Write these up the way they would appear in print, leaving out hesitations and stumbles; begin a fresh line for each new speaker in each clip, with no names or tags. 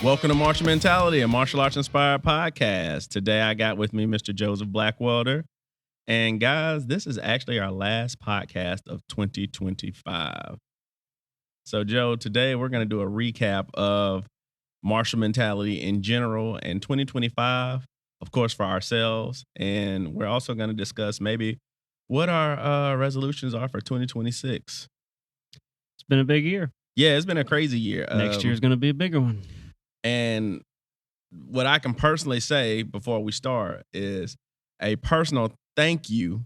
Welcome to Martial Mentality, a martial arts inspired podcast. Today I got with me Mr. Joseph Blackwelder. And guys, this is actually our last podcast of 2025. So Joe, today we're going to do a recap of martial mentality in general and 2025, of course, for ourselves. And we're also going to discuss maybe what our resolutions are for 2026.
It's been a big year.
Yeah, it's been a crazy year.
Next year's going to be a bigger one.
And what I can personally say before we start is a personal thank you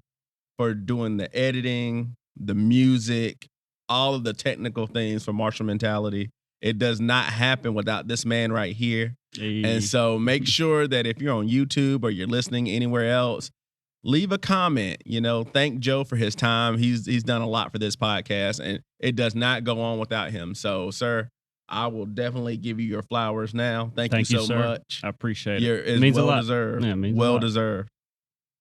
for doing the editing, the music, all of the technical things for Martial Mentality. It does not happen without this man right here.
Hey.
And so make sure that if you're on YouTube or you're listening anywhere else, leave a comment. Thank Joe for his time. He's done a lot for this podcast, and it does not go on without him. So, sir, I will definitely give you your flowers now. Thank you so
sir.
much.
I appreciate it.
It's
it means
well
a lot.
deserved.
Yeah, it means
well
a lot.
deserved.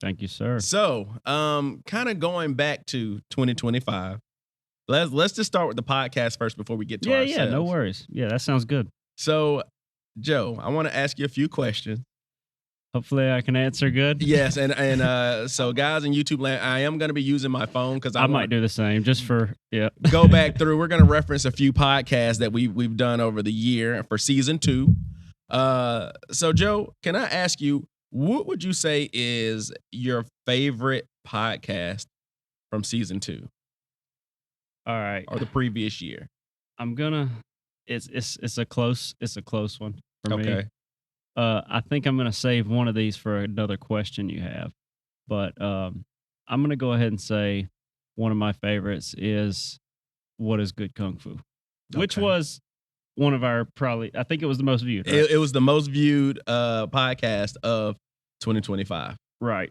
Thank you, sir.
So, kind of going back to 2025. Let's just start with the podcast first before we get to ourselves.
Yeah, no worries. Yeah, that sounds good.
So, Joe, I want to ask you a few questions.
Hopefully I can answer good.
Yes, and so guys in YouTube land, I am going to be using my phone because
I might do the same just for
go back through. We're going to reference a few podcasts that we've done over the year for season 2. So Joe, can I ask you, what would you say is your favorite podcast from season 2?
All right,
or the previous year?
I'm gonna. It's a close one for me.
Okay.
I think I'm gonna save one of these for another question you have, but I'm gonna go ahead and say one of my favorites is "What is Good Kung Fu," which was one of our I think it was the most viewed. Right?
It was the most viewed podcast of 2025.
Right.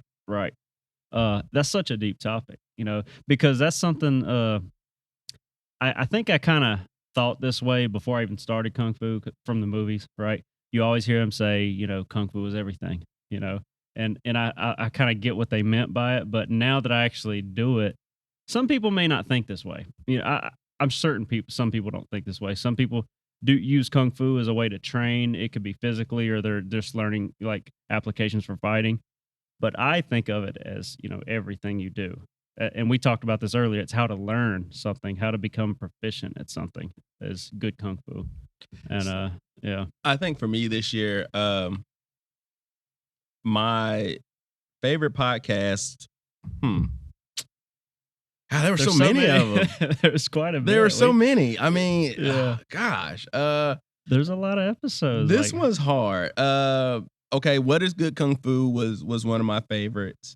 That's such a deep topic, because that's something. I think I kind of thought this way before I even started Kung Fu from the movies, right? You always hear them say, Kung Fu is everything, and I kind of get what they meant by it. But now that I actually do it, some people may not think this way. I'm certain some people don't think this way. Some people do use Kung Fu as a way to train. It could be physically, or they're just learning like applications for fighting. But I think of it as, everything you do. And we talked about this earlier. It's how to learn something, how to become proficient at something is good Kung Fu. And yeah.
I think for me this year, my favorite podcast, there were so many of them.
There's quite a bit.
There were so many. I mean,
yeah.
Gosh.
There's a lot of episodes.
This was hard. Okay, What is Good Kung Fu was one of my favorites.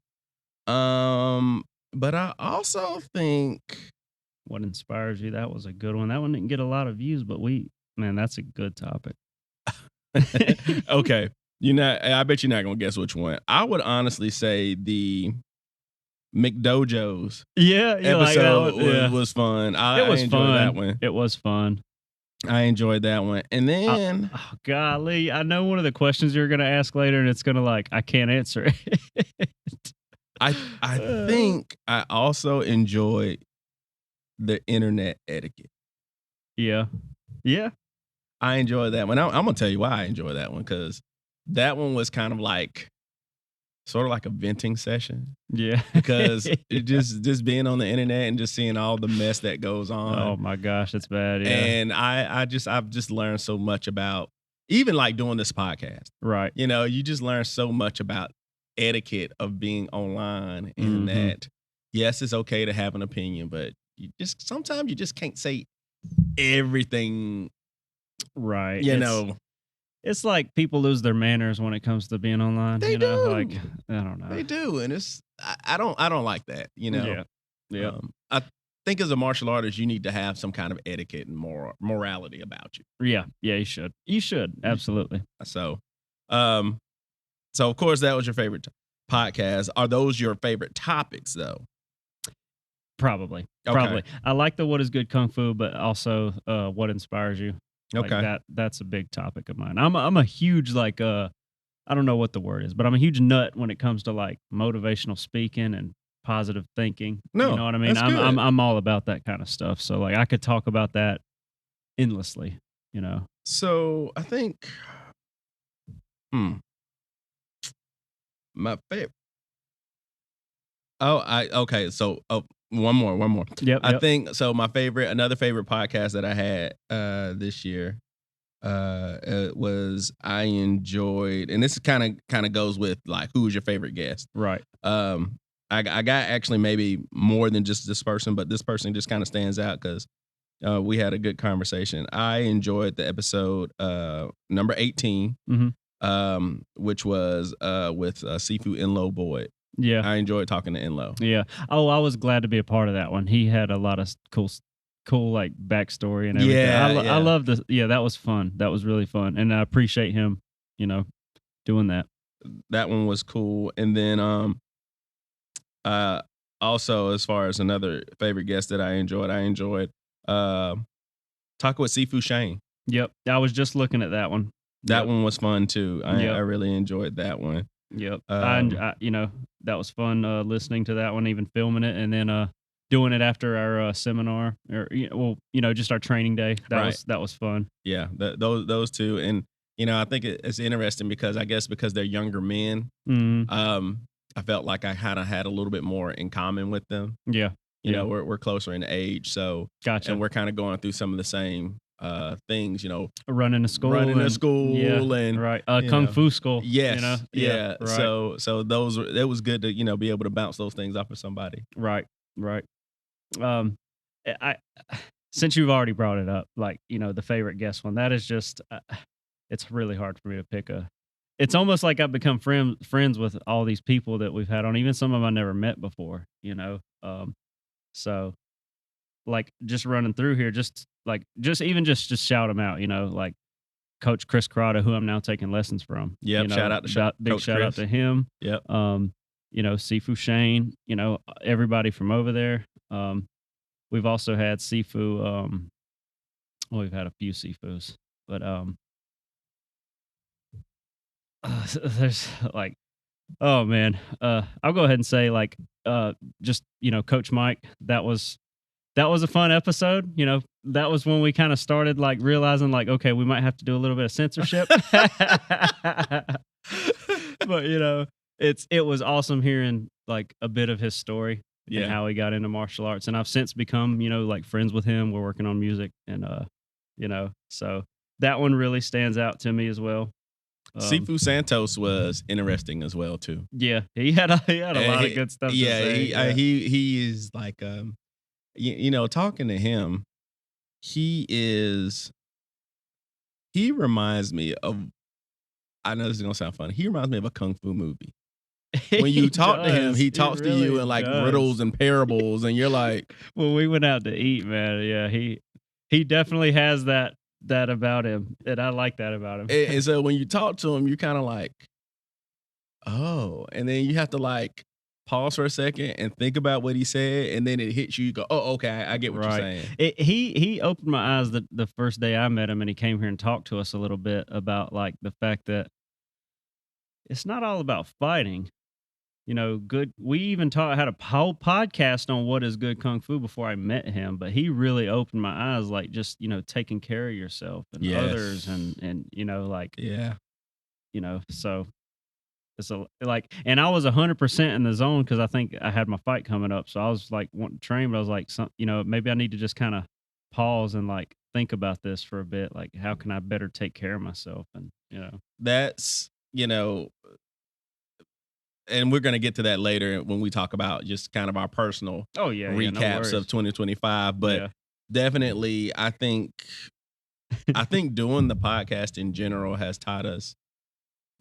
But I also think
What Inspires You, that was a good one. That one didn't get a lot of views, but that's a good topic.
Okay. I bet you're not gonna guess which one. I would honestly say the McDojos episode was fun. I enjoyed that one.
It was fun.
I enjoyed that one. And then
golly, I know one of the questions you're gonna ask later, and it's gonna I can't answer it.
I think I also enjoyed the internet etiquette.
Yeah.
I enjoyed that one. I'm gonna tell you why I enjoyed that one, because that one was kind of sort of like a venting session.
Yeah.
Because it just being on the internet and just seeing all the mess that goes on.
Oh my gosh, that's bad. Yeah.
And I've just learned so much about even doing this podcast.
Right.
You just learn so much about etiquette of being online, and that yes, it's okay to have an opinion, but sometimes you just can't say everything.
Right.
It's
like people lose their manners when it comes to being online.
They do.
I don't know.
They do, and I don't like that.
Yeah.
I think as a martial artist, you need to have some kind of etiquette and morality about you.
Yeah. You should. You should absolutely.
So, So, of course, that was your favorite podcast. Are those your favorite topics, though?
Probably. I like the What is Good Kung Fu, but also What Inspires You.
Okay.
That's a big topic of mine. I'm a huge I don't know what the word is, but I'm a huge nut when it comes to motivational speaking and positive thinking.
No,
you know what I mean?
that's good.
I'm all about that kind of stuff. So I could talk about that endlessly.
So I think, hmm, my favorite. Oh, I okay. So, one more.
Yep,
I
yep.
think so. Another favorite podcast that I had this year was I enjoyed, and this kind of goes with like who was your favorite guest.
Right.
Um, I got actually maybe more than just this person, but this person just kind of stands out because we had a good conversation. I enjoyed the episode number 18,
Mhm.
which was with Sifu Enlo Boyd.
Yeah.
I enjoyed talking to Enlo.
Yeah. Oh, I was glad to be a part of that one. He had a lot of cool like backstory and everything.
Yeah,
I
yeah.
love this. Yeah, that was fun. That was really fun, and I appreciate him. You know, doing that.
That one was cool. And then uh also as far as another favorite guest that I enjoyed talking with Sifu Shane.
Yep. I was just looking at that one.
That
Yep.
one was fun too. I
Yep.
really enjoyed that one.
Yep.
Um,
You know, that was fun listening to that one, even filming it, and then doing it after our seminar, or just our training day.
Right.
That was fun.
yeah, those two. And I think it's interesting because I guess because they're younger men,
Mm,
I felt like I kind of had a little bit more in common with them.
yeah. Yeah.
We're closer in age, so
Gotcha.
and we're kind of going through some of the same things,
Running to school.
running to
and-
school
Yeah.
and
Right.
you
Kung
know.
Fu school.
Yes,
You know?
yeah.
Right.
So it was good to be able to bounce those things off of somebody.
Right. Right. Um, I since you've already brought it up, like the favorite guest one, that is just it's really hard for me to pick a. It's almost like I've become friends with all these people that we've had on, even some of them I never met before. So like just running through here, just shout them out. Like Coach Chris Carrata, who I'm now taking lessons from.
Yep, shout out to
big
Coach
shout out
Chris.
to him.
Yep.
Sifu Shane, everybody from over there. We've also had Sifu. We've had a few Sifus, but there's like, oh man, I'll go ahead and say like, just Coach Mike. That was a fun episode. That was when we kind of started like realizing like, okay, we might have to do a little bit of censorship. But it was awesome hearing like a bit of his story and
Yeah.
how he got into martial arts. And I've since become, like friends with him. We're working on music and so that one really stands out to me as well.
Sifu Santos was interesting as well too.
Yeah, he had a lot of good stuff to say.
He is like talking to him, he reminds me of, I know this is gonna sound funny, he reminds me of a kung fu movie. When you talk to him, he talks to you in like riddles and parables, and you're like,
when we went out to eat, man, yeah, he definitely has that about him, and I like that about him.
and so when you talk to him, you're kind of like, oh, and then you have to like pause for a second and think about what he said, and then it hits you. You go, oh, okay, I get what you're saying.
He opened my eyes the first day I met him, and he came here and talked to us a little bit about like the fact that it's not all about fighting. Good. We even had a whole podcast on what is good kung fu before I met him, but he really opened my eyes, like just taking care of yourself and others, and like
Yeah.
So it's like, and I was 100% in the zone because I think I had my fight coming up, so I was like wanting to train, but I was like, maybe I need to just kind of pause and like think about this for a bit, like how can I better take care of myself, and
That's and we're going to get to that later when we talk about just kind of our personal recaps of 2025. But
Yeah.
definitely, I think doing the podcast in general has taught us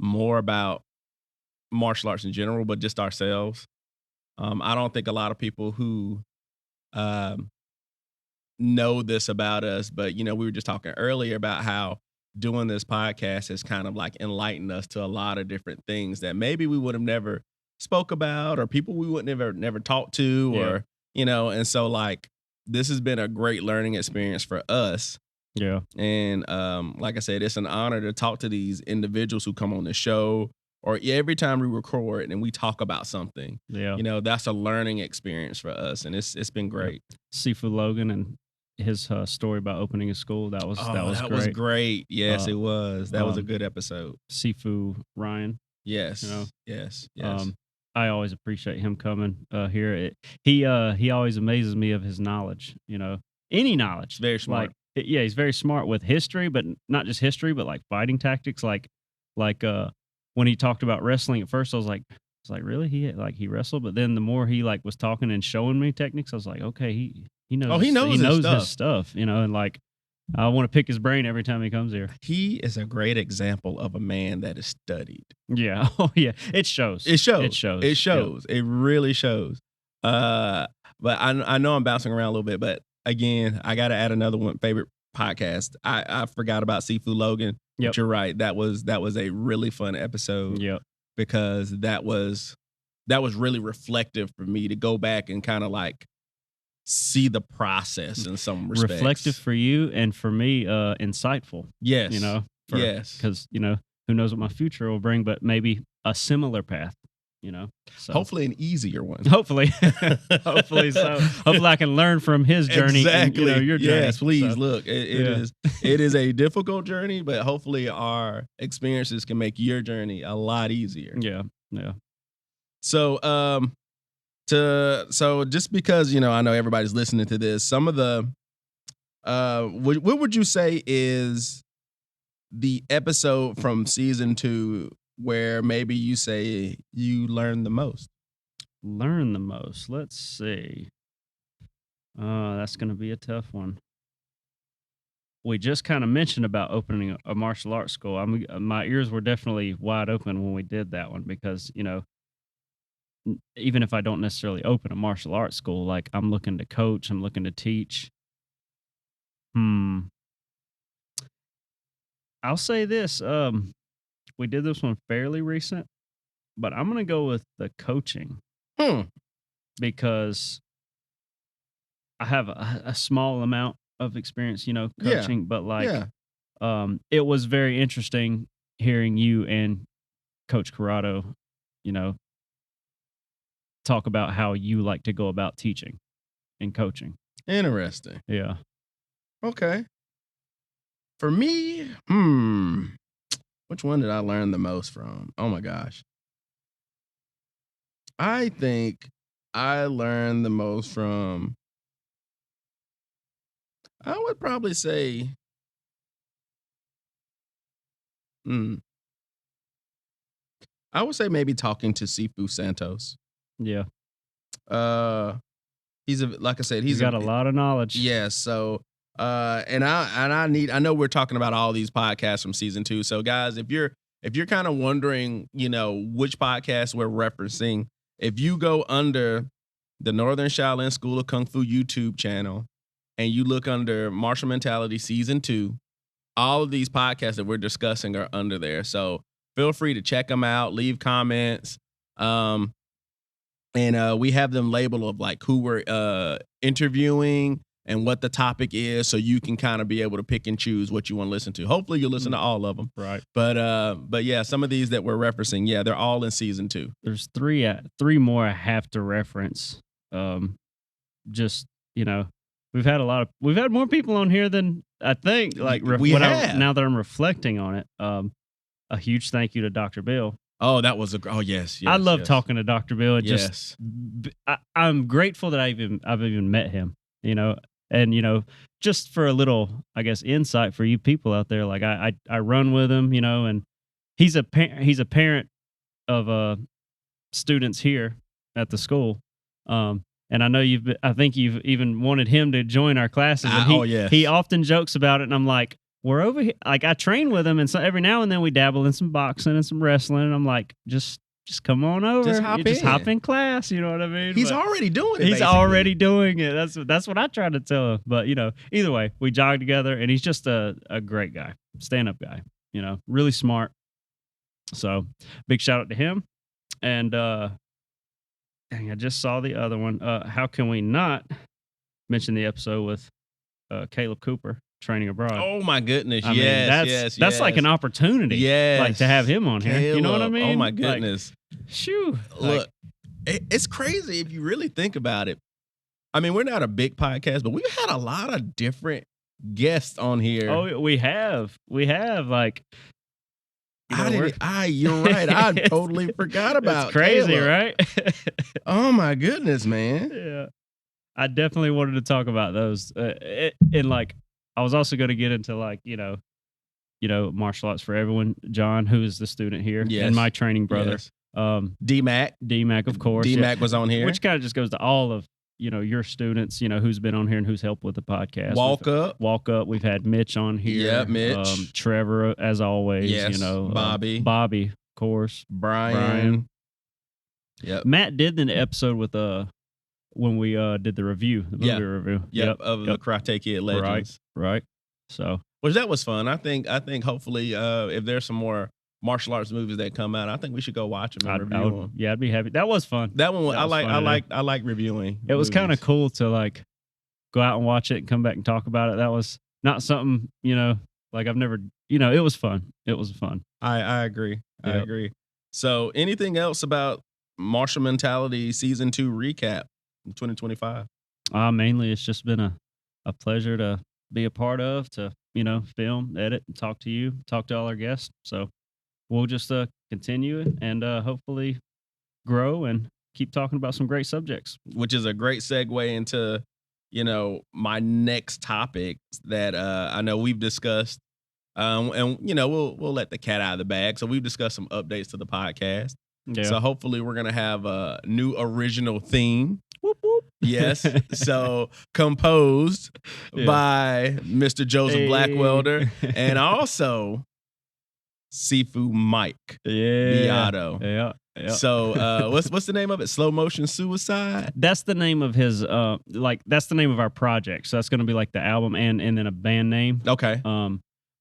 more about martial arts in general, but just ourselves. I don't think a lot of people who know this about us, but we were just talking earlier about how doing this podcast has kind of like enlightened us to a lot of different things that maybe we would have never spoke about, or people we would never talked to, or and so like this has been a great learning experience for us.
Yeah.
And like I said, it's an honor to talk to these individuals who come on the show, or every time we record and we talk about something.
Yeah.
That's a learning experience for us, and it's been great.
Sifu Logan and his story about opening his school. That was
that
great.
was great. Yes,
Uh,
it was. That was a good episode.
Sifu Ryan.
Yes.
You know,
Yes.
I always appreciate him coming here. He always amazes me of his knowledge. You know, any knowledge.
Very smart.
Like, yeah, he's very smart with history, but not just history, but like fighting tactics. Like when he talked about wrestling at first, I was like, really? He wrestled, but then the more he like was talking and showing me techniques, I was like, okay, he knows.
He knows
his stuff. You know, and like I want to pick his brain every time he comes here.
He is a great example of a man that is studied.
Yeah. Oh yeah. It shows.
It shows.
It shows.
It shows. It really shows. But I know I'm bouncing around a little bit, but again, I got to add another one favorite podcast. I forgot about Sifu Logan.
Yep.
But you're right. That was a really fun episode.
Yep.
Because that was really reflective for me to go back and kind of like see the process in some respects.
Reflective for you, and for me, insightful.
Yes.
You know.
Yes.
Because you know, who knows what my future will bring, but maybe a similar path. You know. So.
Hopefully an easier one.
Hopefully. Hopefully so. Hopefully I can learn from his journey.
Exactly.
And, you know, your journey.
Yes, please.
So,
look, it is a difficult journey, but hopefully our experiences can make your journey a lot easier.
Yeah. Yeah.
So, so just because, you know, I know everybody's listening to this, some of the, what would you say is the episode from season 2 where maybe you say you learned the most?
Learn the most. Let's see. That's going to be a tough one. We just kind of mentioned about opening a martial arts school. My ears were definitely wide open when we did that one because, you know, even if I don't necessarily open a martial arts school, like I'm looking to coach, I'm looking to teach. I'll say this. We did this one fairly recent, but I'm going to go with the coaching. Because I have a small amount of experience, you know, coaching, but like, it was very interesting hearing you and Coach Corrado, you know, talk about how you like to go about teaching and coaching.
Interesting.
Yeah.
Okay. For me, which one did I learn the most from? Oh my gosh. I think I learned the most from, I would probably say, I would say maybe talking to Sifu Santos.
Yeah.
He's like I said,
he's got a lot of knowledge.
Yeah. So, and I know we're talking about all these podcasts from season 2. So guys, if you're kind of wondering, you know, which podcast we're referencing, if you go under the Northern Shaolin School of Kung Fu YouTube channel and you look under Martial Mentality Season 2, all of these podcasts that we're discussing are under there. So feel free to check them out, leave comments. And we have them labeled of like who we're interviewing and what the topic is, so you can kind of be able to pick and choose what you want to listen to. Hopefully you'll listen to all of them.
Right.
But yeah, some of these that we're referencing, yeah, they're all in season 2.
There's three more I have to reference. Just, you know, we've had more people on here than I think. Like now that I'm reflecting on it, a huge thank you to Dr. Bill.
Oh, that was yes.
I love talking to Dr. Bill. I'm grateful that I've even met him, you know. And, you know, just for a little, I guess, insight for you people out there, like I run with him, you know, and he's a parent of students here at the school. And I know I think you've even wanted him to join our classes. And he often jokes about it. And I'm like, we're over here. Like I train with him. And so every now and then we dabble in some boxing and some wrestling. And I'm like, just come on over. Just hop in class. You know what I mean?
He's already doing it.
He's already doing it. That's what I try to tell him. But, you know, either way, we jog together and he's just a great guy, stand-up guy, you know, really smart. So big shout out to him. And dang, I just saw the other one. How can we not mention the episode with Caleb Cooper, Training Abroad?
Oh my goodness.
I mean, that's like an opportunity.
Yes.
Like to have him on here. You know what I mean?
Oh my goodness.
Like, shoo.
Look, it's crazy if you really think about it. I mean, we're not a big podcast, but we've had a lot of different guests on here.
Oh, we have like, you know,
you're right. I totally forgot about
it's crazy,
Caleb.
right?
Oh my goodness, man.
Yeah, I definitely wanted to talk about those. And like, I was also going to get into like, martial arts for everyone. John, who is the student here,
Yes.
and my training brother,
Yes. DMAC,
of course.
DMAC was on here.
Which kind of just goes to all of your students, who's been on here and who's helped with the podcast. Walk up. We've had Mitch on here.
Yeah, Mitch.
Trevor, as always.
Yes. Bobby,
of course.
Brian. Yep.
Matt did an episode with when we did the movie review.
Yep. Of the Karate Kid Legends.
Right. So,
which that was fun. I think hopefully if there's some more martial arts movies that come out, I think we should go watch them and review them.
Yeah, I'd be happy. That was fun.
That one I like reviewing.
It was kind of cool to like go out and watch it and come back and talk about it. That was not something, like I've never, it was fun. It was fun.
I agree.
Yep.
I agree. So anything else about Martial Mentality Season 2 recap in 2025?
Mainly it's just been a pleasure to be a part of, to, film, edit, and talk to all our guests. So we'll just continue it and hopefully grow and keep talking about some great subjects.
Which is a great segue into, my next topic that I know we've discussed. And we'll let the cat out of the bag. So we've discussed some updates to the podcast.
Yeah.
So hopefully we're gonna have a new original theme.
Whoop, whoop.
Yes. So composed by Mr. Joseph Blackwelder and also Sifu Mike Beato.
Yeah.
So what's the name of it? Slow Motion Suicide?
That's the name of his that's the name of our project. So that's gonna be like the album and then a band name.
Okay.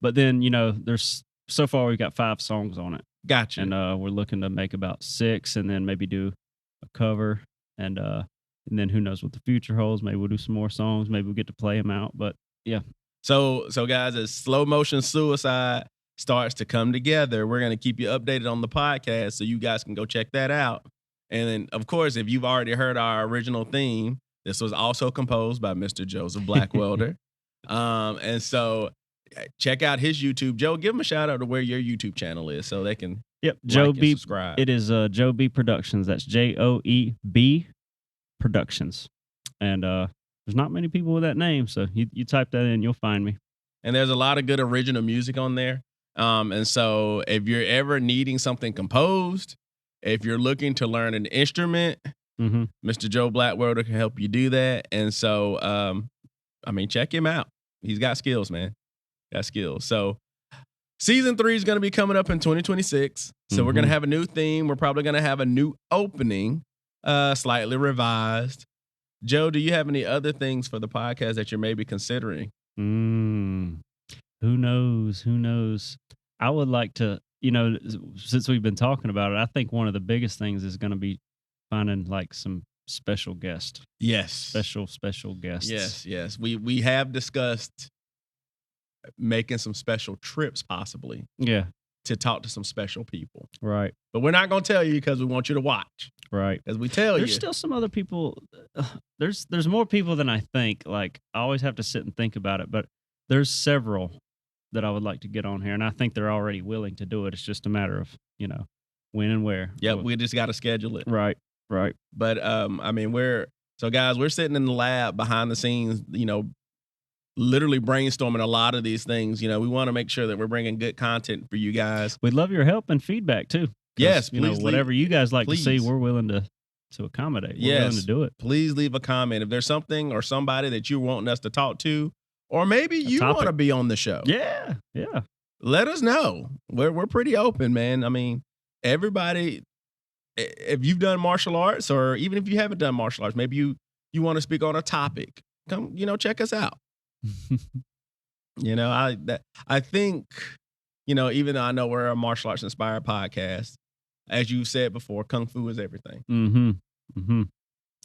But then, there's so far we've got 5 songs on it.
Gotcha.
And we're looking to make about 6 and then maybe do a cover and then who knows what the future holds. Maybe we'll do some more songs. Maybe we'll get to play them out. But yeah.
So guys, as Slow Motion Suicide starts to come together, we're going to keep you updated on the podcast so you guys can go check that out. And then, of course, if you've already heard our original theme, this was also composed by Mr. Joseph Blackwelder. And so check out his YouTube. Joe, give him a shout out to where your YouTube channel is so they can
Joe
like
B.
and subscribe.
It is Joe B Productions. That's JOEB Productions. And there's not many people with that name, so you type that in, you'll find me.
And there's a lot of good original music on there. And so if you're ever needing something composed, if you're looking to learn an instrument, Mr. Joe Blackwelder can help you do that. And so, check him out. He's got skills, man. Got skills. So season 3 is going to be coming up in 2026. So we're going to have a new theme. We're probably going to have a new opening, slightly revised. Joe, do you have any other things for the podcast that you're maybe considering?
Who knows? I would like to, since we've been talking about it, I think one of the biggest things is going to be finding like some special guests.
Yes.
Special guests.
Yes. We have discussed making some special trips possibly.
Yeah.
To talk to some special people.
Right.
But we're not going to tell you because we want you to watch.
Right.
As we tell
There's still some other people. There's more people than I think. Like, I always have to sit and think about it, but there's several that I would like to get on here, and I think they're already willing to do it. It's just a matter of, when and where.
Yeah, we just got to schedule it.
Right.
But we're sitting in the lab behind the scenes, literally brainstorming a lot of these things. We want to make sure that we're bringing good content for you guys.
We'd love your help and feedback too.
Yes, please.
Whatever you guys like to see, we're willing to accommodate. We're willing to do it.
Please leave a comment if there's something or somebody that you want us to talk to, or maybe you want to be on the show.
Yeah.
Let us know. We're pretty open, man. Everybody, if you've done martial arts, or even if you haven't done martial arts, maybe you want to speak on a topic, come, check us out. I think, even though I know we're a martial arts inspired podcast, as you said before, Kung Fu is everything.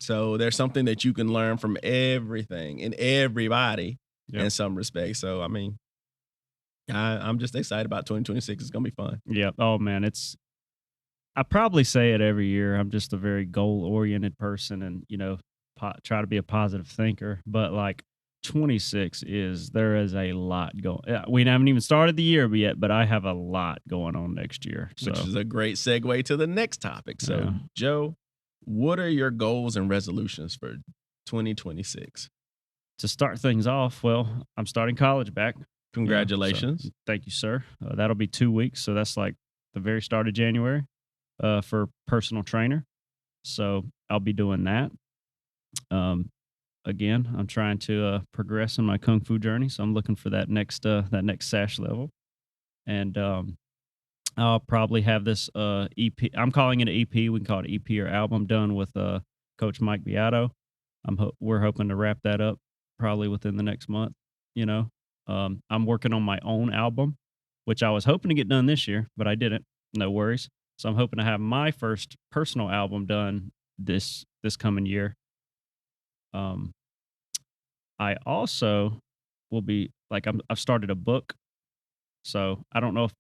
So there's something that you can learn from everything and everybody in some respects. So, I'm just excited about 2026. It's going to be fun.
Yeah. Oh man, I probably say it every year. I'm just a very goal oriented person, and, try to be a positive thinker, but like 26 there is a lot going. We haven't even started the year yet, but I have a lot going on next year. So
Which is a great segue to the next topic. So,
Yeah.
Joe, what are your goals and resolutions for 2026?
to start things off, well, I'm starting college back.
Congratulations.
So, thank you, sir. That'll be 2 weeks, so that's like the very start of January for personal trainer. So I'll be doing that. Again, I'm trying to progress in my kung fu journey, so I'm looking for that next sash level, and I'll probably have this EP. I'm calling it an EP. We can call it EP or album done with Coach Mike Beato. We're hoping to wrap that up probably within the next month. You know, I'm working on my own album, which I was hoping to get done this year, but I didn't. No worries. So I'm hoping to have my first personal album done this coming year. I also will be like I've started a book, so I don't know if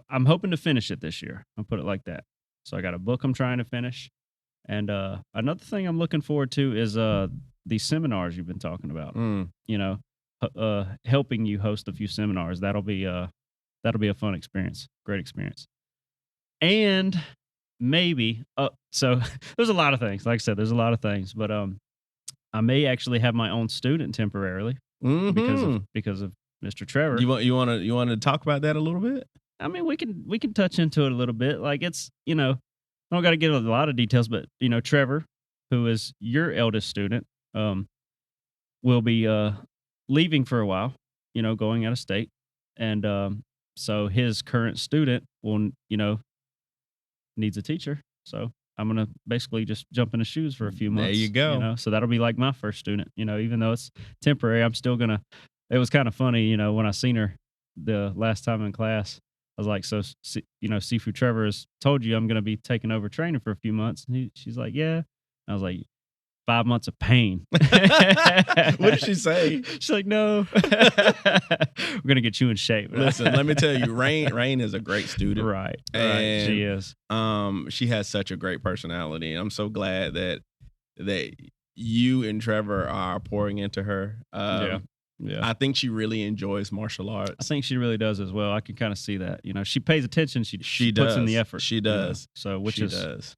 I'm hoping to finish it this year. I'll put it like that. So I got a book I'm trying to finish, and another thing I'm looking forward to is these seminars you've been talking about. You know, helping you host a few seminars. That'll be a fun experience, great experience, and maybe so there's a lot of things. Like I said, there's a lot of things, but I may actually have my own student temporarily because of Mr. Trevor.
You want to talk about that a little bit?
I mean, we can touch into it a little bit. Like it's, you know, I don't got to get a lot of details, but you know, Trevor, who is your eldest student, will be leaving for a while, you know, going out of state, and so his current student will, you know, needs a teacher. So I'm gonna basically just jump in his shoes for a few months.
There you go.
You know, so that'll be like my first student. You know, even though it's temporary, I'm still gonna. It was kind of funny, you know, when I seen her the last time in class. I was like, so you know, Sifu Trevor has told you I'm gonna be taking over training for a few months. And she's like, yeah. And I was like, 5 months of pain.
What did she say?
She's like, no, we're gonna get you in shape.
Listen, let me tell you, Rain is a great student.
Right.
And,
She is.
She has such a great personality, and I'm so glad that you and Trevor are pouring into her.
Yeah.
I think she really enjoys martial
I
arts.
think she really does as well. I can kind of see that. You know, she pays attention. She
does.
puts in the effort.
She
you know?
does.
So which
She
is
does.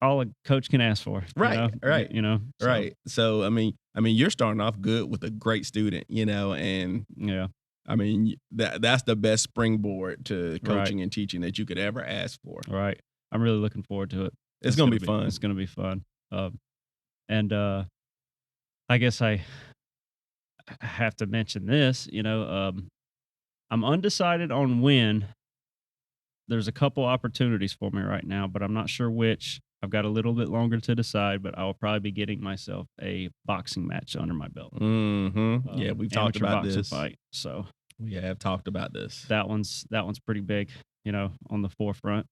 all a coach can ask for.
Right,
You know?
right.
You know. So,
Right. So I mean, you're starting off good with a great student, you know, and
Yeah.
I mean that's the best springboard to
Right.
coaching and teaching that you could ever ask for.
Right. I'm really looking forward to it.
It's gonna be fun.
It's gonna be fun. And I guess I have to mention this. You know, I'm undecided on when. There's a couple opportunities for me right now, but I'm not sure which. I've got a little bit longer to decide, but I will probably be getting myself a boxing match under my belt.
Yeah, we've talked
Amateur
about
boxing
this.
fight. So
We have talked about this.
that one's pretty big, you know, on the forefront.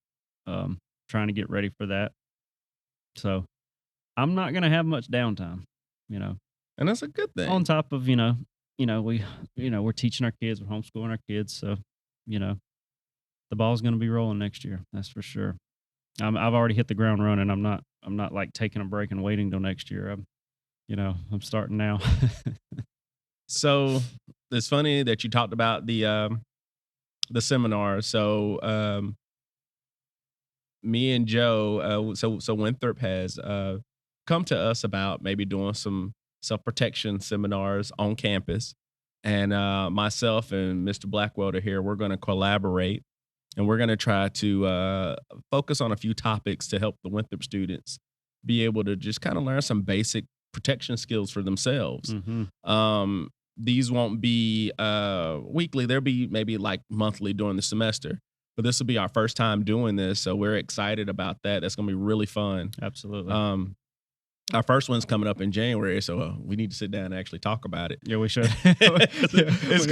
Trying to get ready for that. So I'm not gonna have much downtime, you know.
And that's a good thing.
On top of, we're teaching our kids, we're homeschooling our kids, so you know, the ball's gonna be rolling next year. That's for sure. I've already hit the ground running. I'm not like taking a break and waiting till next year. I'm starting now.
So it's funny that you talked about the seminar. So me and Joe, so Winthrop has come to us about maybe doing some self-protection seminars on campus. And myself and Mr. Blackwelder here, we're going to collaborate, and we're going to try to focus on a few topics to help the Winthrop students be able to just kind of learn some basic protection skills for themselves.
Mm-hmm.
These won't be weekly. They'll be maybe like monthly during the semester. But this will be our first time doing this, so we're excited about that. That's going to be really fun.
Absolutely.
Our first one's coming up in January, so we need to sit down and actually talk about it.
Yeah, we should.
It's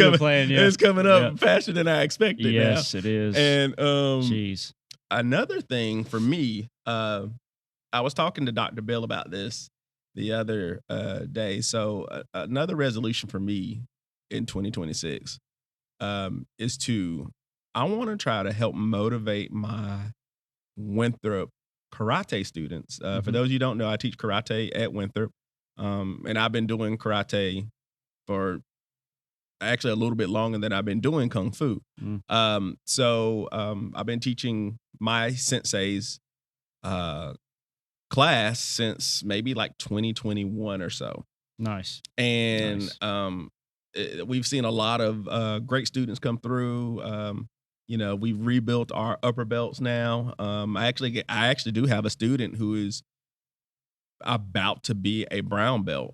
coming up faster than I expected.
Yes,
now.
it is.
And
Jeez.
Another thing for me, I was talking to Dr. Bill about this the other day. So another resolution for me in 2026 is I want to try to help motivate my Winthrop karate students. For
Mhm.
those of you who don't know, I teach karate at Winthrop, and I've been doing karate for actually a little bit longer than I've been doing kung fu.
Mm.
I've been teaching my sensei's uh, class since maybe like 2021 or so.
Nice.
And
Nice.
we've seen a lot of great students come through. We've rebuilt our upper belts now. I actually do have a student who is about to be a brown belt.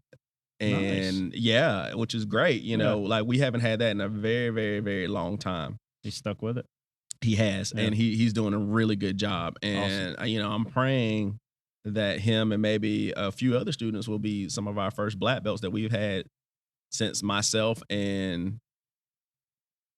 Nice.
And yeah, which is great.
Yeah.
Like we haven't had that in a very, very, very long time.
He stuck with it.
He has,
Yeah.
and he's doing a really good job.
Awesome.
And I'm praying that him and maybe a few other students will be some of our first black belts that we've had since myself and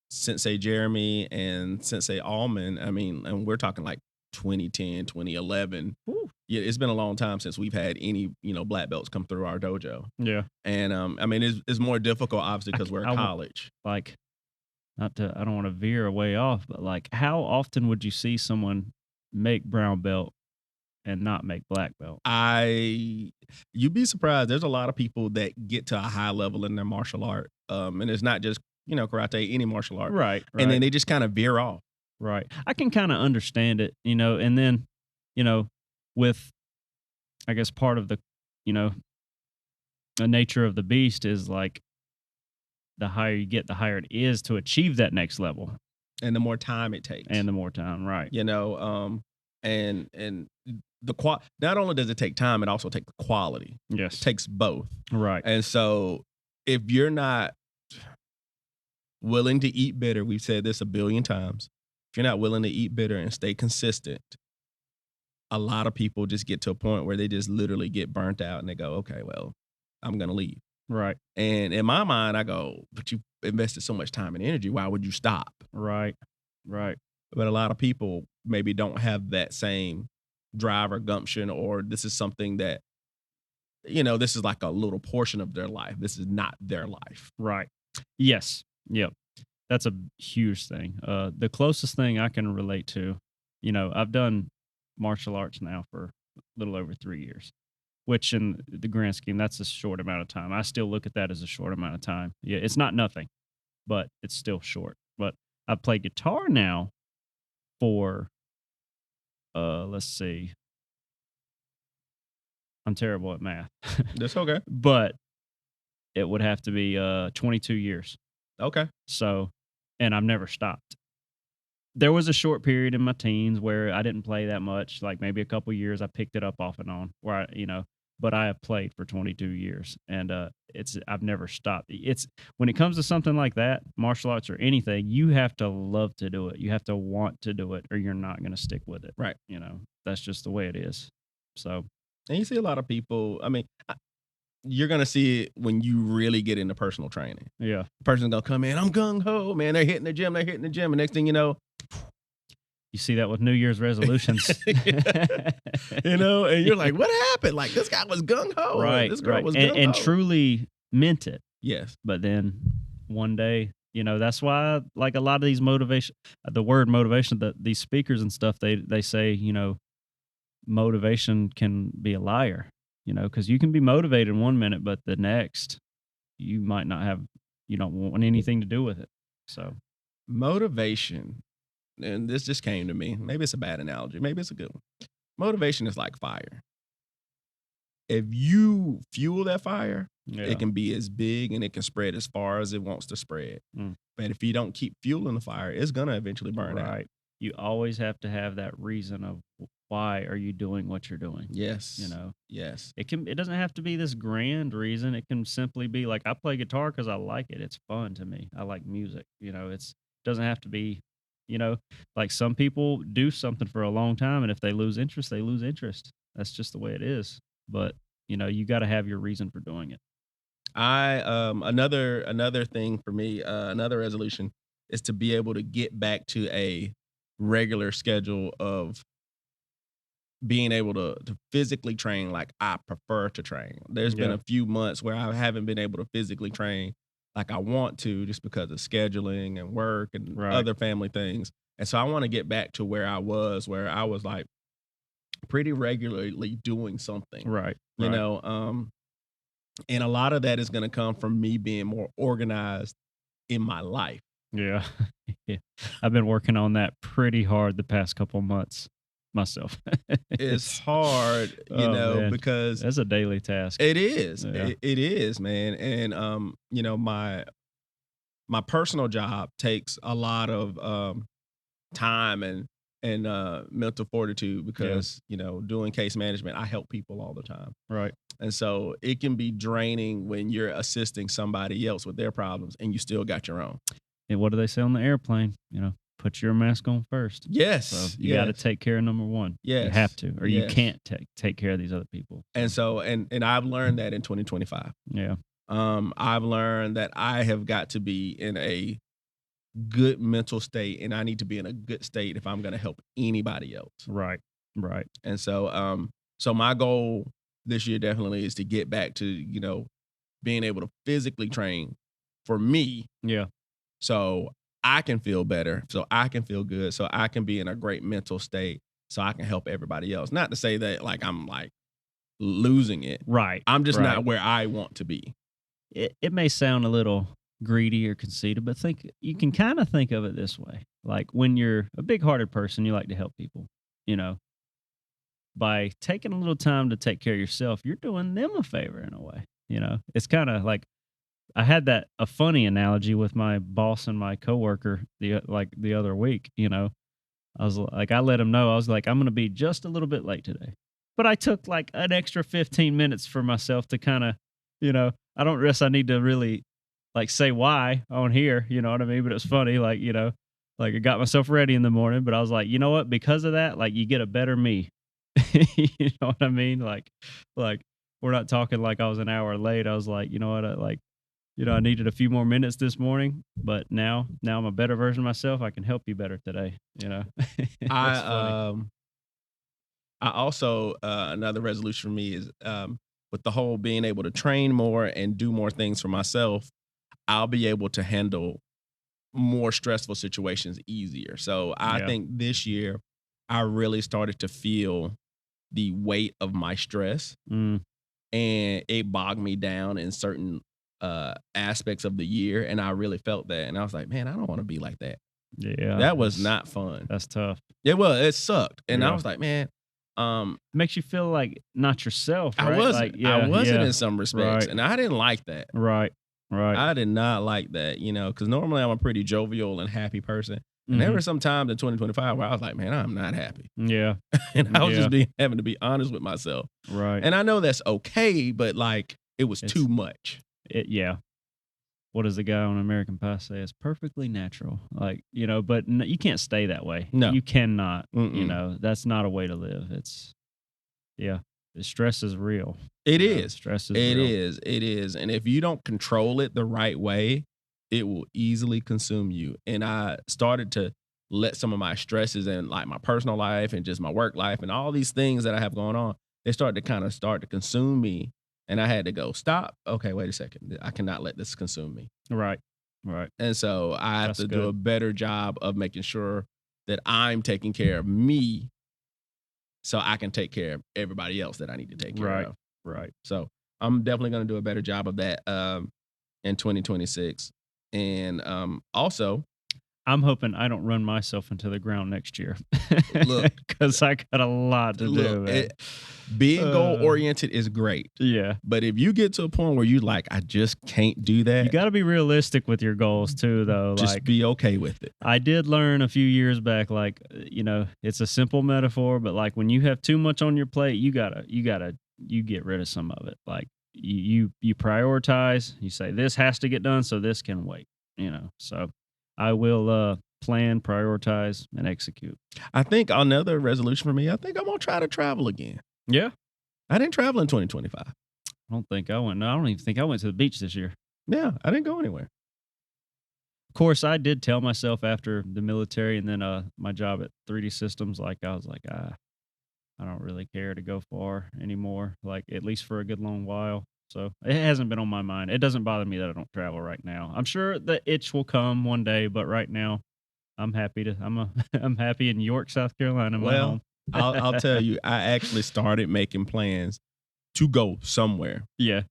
Sensei Jeremy and Sensei Allman. I mean, and we're talking like 2010, 2011.
Woo.
Yeah, it's been a long time since we've had any, black belts come through our dojo.
Yeah.
And I mean, it's more difficult, obviously, because we're at college.
Like, I don't want to veer way off, but like, how often would you see someone make brown belt and not make black belt?
You'd be surprised. There's a lot of people that get to a high level in their martial art. And it's not just, karate, any martial art.
Right.
And then they just kind of veer off.
Right. I can kind of understand it, and then, with, I guess, part of the, the nature of the beast is like the higher you get, the higher it is to achieve that next level.
And the more time it takes.
And the more time, right.
And not only does it take time, it also takes quality.
Yes.
It takes both.
Right.
And so if you're not willing to eat bitter, we've said this a billion times, if you're not willing to eat bitter and stay consistent, a lot of people just get to a point where they just literally get burnt out and they go, okay, well, I'm going to leave.
Right.
And in my mind, I go, but you invested so much time and energy. Why would you stop?
Right. Right.
But a lot of people maybe don't have that same drive or gumption, or this is something that, this is like a little portion of their life. This is not their life.
Right. Yes. Yep. That's a huge thing. The closest thing I can relate to, I've done martial arts now for a little over 3 years, which in the grand scheme, that's a short amount of time. I still look at that as a short amount of time. Yeah, it's not nothing, but it's still short. But I play guitar now for, let's see, I'm terrible at math.
That's okay.
But it would have to be 22 years.
Okay.
So, and I've never stopped. There was a short period in my teens where I didn't play that much, like maybe a couple years. I picked it up off and on, where but I have played for 22 years, and I've never stopped. It's when it comes to something like that, martial arts or anything, you have to love to do it. You have to want to do it, or you're not going to stick with it.
Right.
That's just the way it is. So,
and you see a lot of people. I mean, you're gonna see it when you really get into personal training.
Yeah.
The person's gonna come in, I'm gung ho, man. They're hitting the gym, and next thing you know,
you see that with New Year's resolutions.
And you're like, what happened? Like, this guy was gung ho.
Right.
This girl
right.
was gung ho.
And truly meant it.
Yes.
But then one day, that's why like a lot of these the word motivation, these speakers and stuff, they say, motivation can be a liar, because you can be motivated 1 minute, but the next you might not have, you don't want anything to do with it. So
motivation, and this just came to me. Maybe it's a bad analogy. Maybe it's a good one. Motivation is like fire. If you fuel that fire, it can be as big and it can spread as far as it wants to spread. But if you don't keep fueling the fire, it's going to eventually burn out.
Right. You always have to have that reason of why are you doing what you're doing?
Yes.
Yes. It doesn't have to be this grand reason. It can simply be like, I play guitar because I like it. It's fun to me. I like music. It doesn't have to be, like some people do something for a long time, and if they lose interest, they lose interest. That's just the way it is. But, you got to have your reason for doing it.
Another thing for me, another resolution is to be able to get back to a regular schedule of being able to physically train like I prefer to train. There's been a few months where I haven't been able to physically train like I want to, just because of scheduling and work and other family things. And so I want to get back to where I was like, pretty regularly doing something,
Right.
you
Right.
know. And a lot of that is going to come from me being more organized in my life.
Yeah. Yeah. I've been working on that pretty hard the past couple months myself.
It's
It's
hard,
oh man,
because
that's a daily task.
it is.
Yeah.
It is, man. And my personal job takes a lot of time and mental fortitude
Yeah.
because, doing case management, I help people all the time.
Right.
And so it can be draining when you're assisting somebody else with their problems and you still got your own.
And what do they say on the airplane? Put your mask on first.
Yes.
So you got to
yes.
take care of number one. You
Yes.
have to, or you
Yes.
can't take care of these other people.
And so and I've learned that in 2025.
Yeah.
I've learned that I have got to be in a good mental state, and I need to be in a good state if I'm going to help anybody else.
Right. Right.
And so my goal this year definitely is to get back to, being able to physically train for me
Yeah.
so I can feel better, so I can feel good, so I can be in a great mental state so I can help everybody else. Not to say that like I'm like losing it.
Right.
I'm just
right.
not where I want to be.
It may sound a little greedy or conceited, but you can kind of think of it this way. Like when you're a big-hearted person, you like to help people, you know. By taking a little time to take care of yourself, you're doing them a favor in a way. It's kind of like I had a funny analogy with my boss and my coworker the other week. I was like, I let him know I was like, I'm going to be just a little bit late today, but I took like an extra 15 minutes for myself to kind of, I don't guess I need to really like say why on here. You know what I mean? But it was funny, like like I got myself ready in the morning, but I was like, you know what? Because of that, like you get a better me. You know what I mean? Like we're not talking like I was an hour late. I was like, you know what? I needed a few more minutes this morning, but now I'm a better version of myself. I can help you better today. That's funny.
I also another resolution for me is with the whole being able to train more and do more things for myself, I'll be able to handle more stressful situations easier. So I
Yeah.
think this year I really started to feel the weight of my stress,
Mm,
and it bogged me down in certain aspects of the year, and I really felt that, and I was like, man, I don't want to be like that.
yeah.
That was not fun.
That's tough.
It sucked, and I
Yeah.
was like, man,
Makes you feel like not yourself, right?
I wasn't.
Like, yeah,
I wasn't
yeah.
in some respects,
Right.
and I didn't like that.
Right. Right.
I did not like that, because normally I'm a pretty jovial and happy person. And there
Mhm.
were some times in 2025 where I was like, man, I'm not happy.
Yeah.
And I was
Yeah.
just having to be honest with myself.
Right.
And I know that's okay, but like it was
It's-
too much.
Yeah. What does the guy on American Pie say? It's perfectly natural. Like, but you can't stay that way.
No.
You cannot.
Mm-mm.
That's not a way to live. Yeah. The stress is real.
It
You know,
is.
Stress is
It
real.
is. It is. And if you don't control it the right way, it will easily consume you. And I started to let some of my stresses and like my personal life and just my work life and all these things that I have going on, they start to consume me. And I had to go, stop. Okay, wait a second. I cannot let this consume me.
Right. Right.
And so I have
That's
to do
good.
a better job of making sure that I'm taking care of me so I can take care of everybody else that I need to take care
Right.
of.
Right.
So I'm definitely going to do a better job of that in 2026. And also,
I'm hoping I don't run myself into the ground next year.
Look,
because I got a lot to do, man.
being goal oriented is great.
Yeah.
But if you get to a point where you like, I just can't do that,
You got to be realistic with your goals too, though.
just
Like,
be okay with it.
I did learn a few years back, like, it's a simple metaphor, but like when you have too much on your plate, you get rid of some of it. Like you prioritize, you say this has to get done, so this can wait, so I will plan, prioritize, and execute.
I think another resolution for me, I think I'm going to try to travel again.
Yeah.
I didn't travel in 2025.
I don't think I went. No, I don't even think I went to the beach this year.
Yeah, I didn't go anywhere.
Of course, I did tell myself after the military and then my job at 3D Systems, like I was like, I don't really care to go far anymore, like at least for a good long while. So it hasn't been on my mind. It doesn't bother me that I don't travel right now. I'm sure the itch will come one day, but right now I'm happy I'm happy in York, South Carolina, my home.
I'll tell you, I actually started making plans to go somewhere.
Yeah.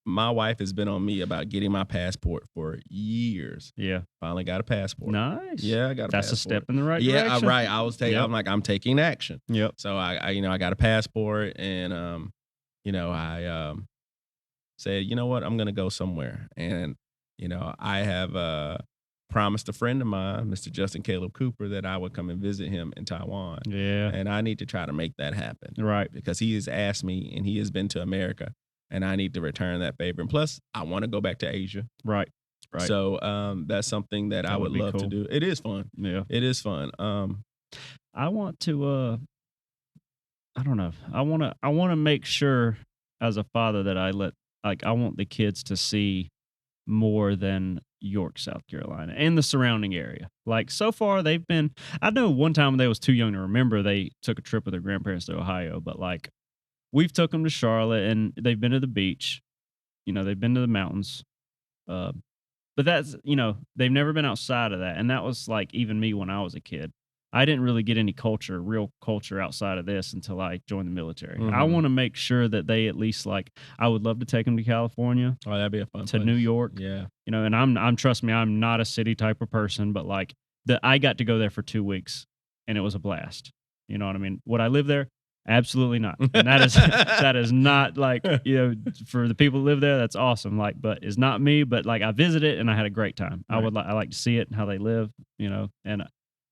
My wife has been on me about getting my passport for years.
Yeah.
Finally got a passport.
Nice.
Yeah, I got a
That's a
passport.
step in the right
Yeah,
direction.
right. I was taking.
Yep.
I'm like, I'm taking action.
Yep.
So I got a passport, and I said, you know what, I'm gonna go somewhere, and I have promised a friend of mine, Mr. Justin Caleb Cooper, that I would come and visit him in Taiwan,
Yeah.
and I need to try to make that happen
Right.
because he has asked me, and he has been to America, and I need to return that favor. And plus, I want to go back to Asia.
Right. Right.
So that's something that I
That
would
would be
love to
cool.
do. It is fun.
Yeah.
It is fun.
I want to I don't know. I want to make sure as a father that I want the kids to see more than York, South Carolina and the surrounding area. Like so far I know one time when they was too young to remember, they took a trip with their grandparents to Ohio, but like we've took them to Charlotte and they've been to the beach. They've been to the mountains. But that's, they've never been outside of that. And that was like even me when I was a kid. I didn't really get any real culture outside of this until I joined the military. I
Mhm.
want to make sure that they at least I would love to take them to California,
Oh, that'd be a fun
to
place.
New York,
Yeah.
and I'm trust me, I'm not a city type of person, but I got to go there for 2 weeks and it was a blast. You know what I mean? Would I live there? Absolutely not. And that is that is not for the people who live there, that's awesome. But it's not me, but I visited and I had a great time.
Right.
I like to see it and how they live,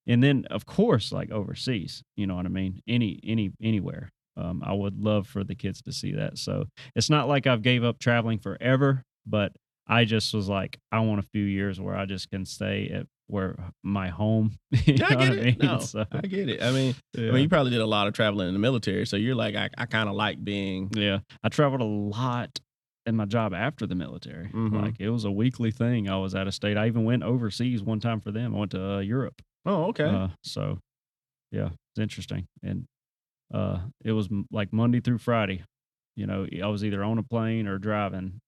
and then of course overseas, you know what I mean? Anywhere. I would love for the kids to see that. So it's not like I've gave up traveling forever, but I just was like, I want a few years where I just can stay at where my home. You
Yeah, I
know
get
what
it.
I mean?
No,
So,
I get it. I mean,
yeah.
you probably did a lot of traveling in the military, so you're like, I kind of like being.
Yeah, I traveled a lot in my job after the military.
Mhm.
It was a weekly thing. I was out of state. I even went overseas one time for them. I went to Europe.
Oh, okay.
So yeah, it's interesting. And it was like Monday through Friday. I was either on a plane or driving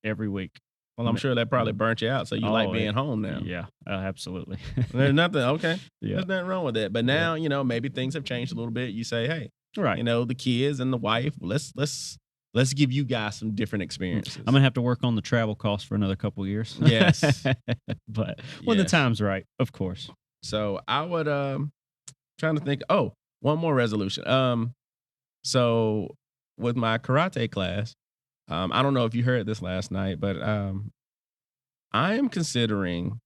every week.
Well, I'm sure that probably burnt you out, so you like
Oh,
being home now.
Yeah, absolutely.
There's nothing. Okay.
Yeah.
There's nothing wrong with that. But
Yeah.
now, maybe things have changed a little bit. You say, hey,
Right.
the kids and the wife, let's give you guys some different experiences.
I'm gonna have to work on the travel costs for another couple years.
Yes.
But when the
Yes.
time's right, of course.
So I would trying to think. Oh, one more resolution. So with my karate class, I don't know if you heard this last night, but I am considering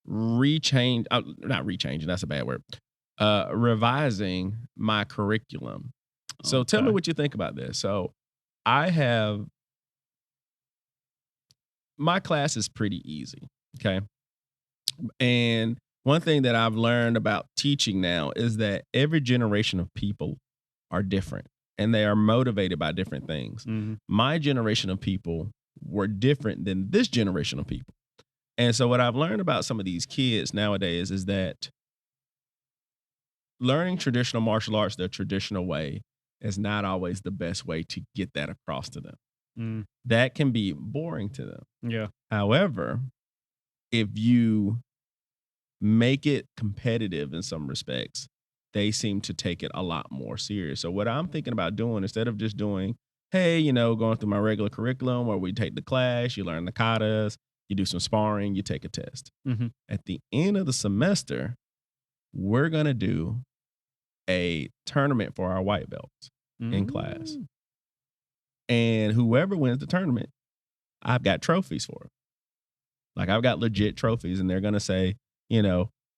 not rechanging. That's a bad word. Revising my curriculum. So tell me
Okay.
what you think about this. So I have my class is pretty easy. Okay. And one thing that I've learned about teaching now is that every generation of people are different and they are motivated by different things.
Mhm.
My generation of people were different than this generation of people. And so what I've learned about some of these kids nowadays is that learning traditional martial arts the traditional way is not always the best way to get that across to them.
Mm,
That can be boring to them.
yeah.
However, if you make it competitive in some respects, they seem to take it a lot more serious. So what I'm thinking about doing, instead of just doing, hey, going through my regular curriculum where we take the class, you learn the katas, you do some sparring, you take a test.
Mhm.
At the end of the semester, we're going to do a tournament for our white belts in class.
Mm.
And whoever wins the tournament, I've got trophies for it. Like I've got legit trophies, and they're going to say,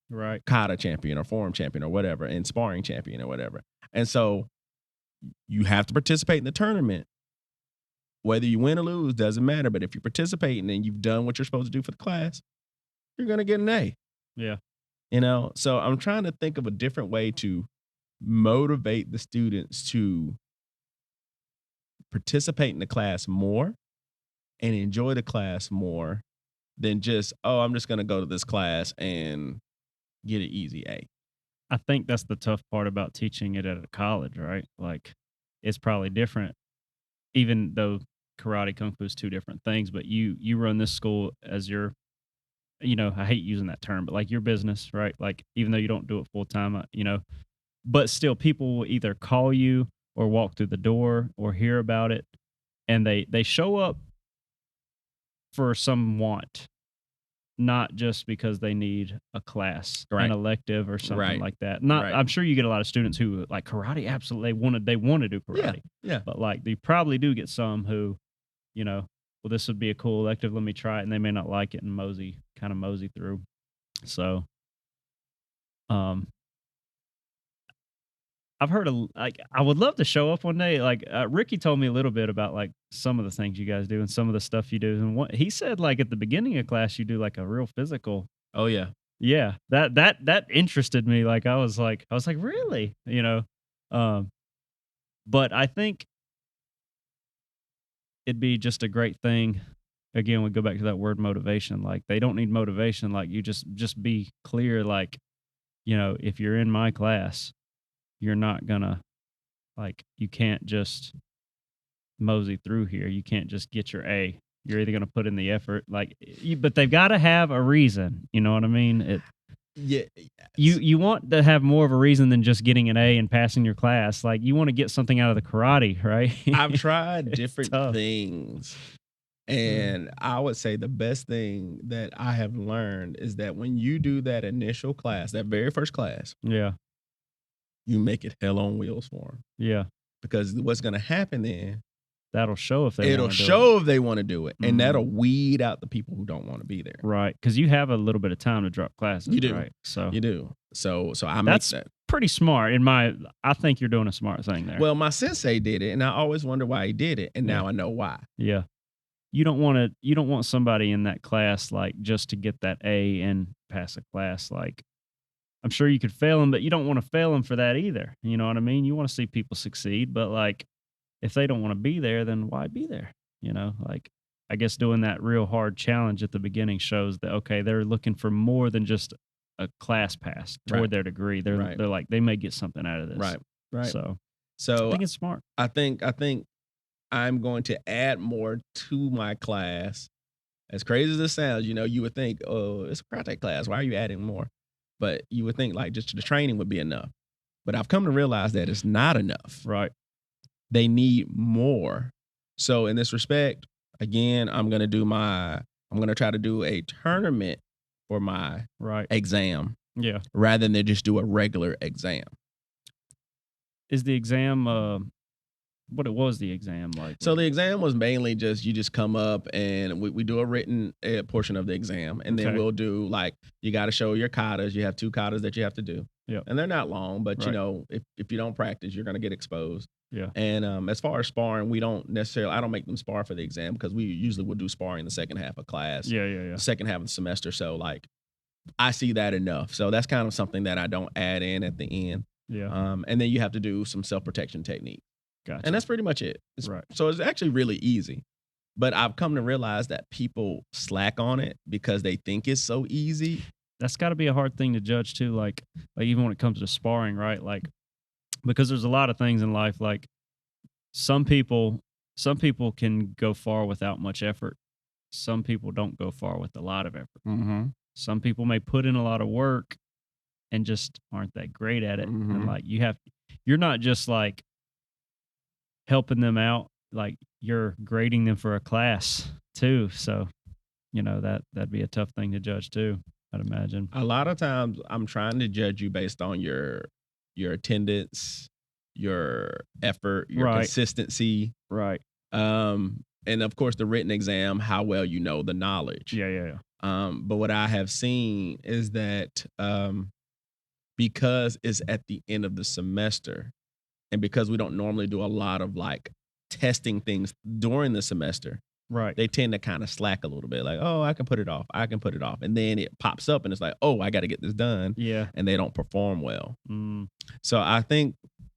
Right.
kata champion or forum champion or whatever, and sparring champion or whatever. And so you have to participate in the tournament. Whether you win or lose doesn't matter. But if you're participating and you've done what you're supposed to do for the class, you're going to get an A.
Yeah.
So I'm trying to think of a different way to motivate the students to participate in the class more and enjoy the class more than just, oh, I'm just going to go to this class and get an easy A.
I think that's the tough part about teaching it at a college, right? It's probably different, even though karate, kung fu is two different things. But you run this school as your, I hate using that term, but your business, right? Even though you don't do it full time, but still people will either call you or walk through the door or hear about it, and they show up for some want, not just because they need a class,
Right.
an elective or something
Right.
like that. Not,
Right.
I'm sure you get a lot of students who like karate. Absolutely, they want to do karate.
Yeah.
But like, you probably do get some who, well, this would be a cool elective. Let me try it, and they may not like it and mosey through. So, um, I've heard I would love to show up one day. Like Ricky told me a little bit about like some of the things you guys do and some of the stuff you do. And what he said, like at the beginning of class, you do like a real physical.
Oh yeah.
Yeah, that interested me. Like I was like, really, but I think it'd be just a great thing. Again, we go back to that word motivation. Like they don't need motivation. Like you just be clear. Like, if you're in my class, you're not gonna, like, you can't just mosey through here. You can't just get your A. You're either gonna put in the effort, like, but they've got to have a reason. You know what I mean?
Yeah.
You want to have more of a reason than just getting an A and passing your class. Like you want to get something out of the karate, right?
I've tried different
tough.
things. And I would say the best thing that I have learned is that when you do that initial class, that very first class,
Yeah,
you make it hell on wheels for them.
yeah.
Because what's going to happen then,
That'll show if they.
it'll
wanna do
show if they want to do it. And
Mhm.
that'll weed out the people who don't want to be there.
it. Right, because you have a little bit of time to drop classes.
You do.
Right, so
You do. So I make
That's
that.
pretty smart. I think you're doing a smart thing there.
Well, my sensei did it, and I always wonder why he did it. And now I know why.
Yeah. You don't want somebody in that class like just to get that A and pass a class. Like I'm sure you could fail them, but you don't want to fail them for that either. You know what I mean? You want to see people succeed, but like if they don't want to be there, then why be there? Like I guess doing that real hard challenge at the beginning shows that okay, they're looking for more than just a class pass toward
Right.
their degree. They're
Right.
they're like they may get something out of this.
Right. Right.
So I
So
think it's smart.
I think I'm going to add more to my class. As crazy as it sounds, you would think, oh, it's a karate class. Why are you adding more? But you would think like just the training would be enough. But I've come to realize that it's not enough.
Right.
They need more. So in this respect, again, I'm going to try to do a tournament for my
Right.
exam
Yeah.
rather than just do a regular exam.
Is the exam what it was the exam like?
So the exam was mainly you just come up and we do a written portion of the exam. And then
Okay.
we'll do like, you got to show your katas. You have 2 katas that you have to do.
Yep.
And they're not long, but
Right.
if you don't practice, you're going to get exposed.
Yeah.
And as far as sparring, I don't make them spar for the exam because we usually would do sparring the second half of class,
Yeah.
the second half of the semester. So like, I see that enough. So that's kind of something that I don't add in at the end.
Yeah.
And then you have to do some self-protection technique.
Gotcha.
And that's pretty much it.
Right.
So it's actually really easy. But I've come to realize that people slack on it because they think it's so easy.
That's got to be a hard thing to judge too. Like even when it comes to sparring, right? Like because there's a lot of things in life. Like some people can go far without much effort. Some people don't go far with a lot of effort.
Mm-hmm.
Some people may put in a lot of work and just aren't that great at it.
Mhm.
And like you're not just like helping them out, like you're grading them for a class too. So, that'd be a tough thing to judge too, I'd imagine.
A lot of times I'm trying to judge you based on your attendance, your effort, your
Right.
consistency.
Right.
And of course the written exam, how well you know the knowledge.
Yeah.
But what I have seen is that because it's at the end of the semester and because we don't normally do a lot of like testing things during the semester,
Right.
they tend to kind of slack a little bit. Like, oh, I can put it off. And then it pops up and it's like, oh, I got to get this done.
Yeah.
And they don't perform well.
Mm.
So I think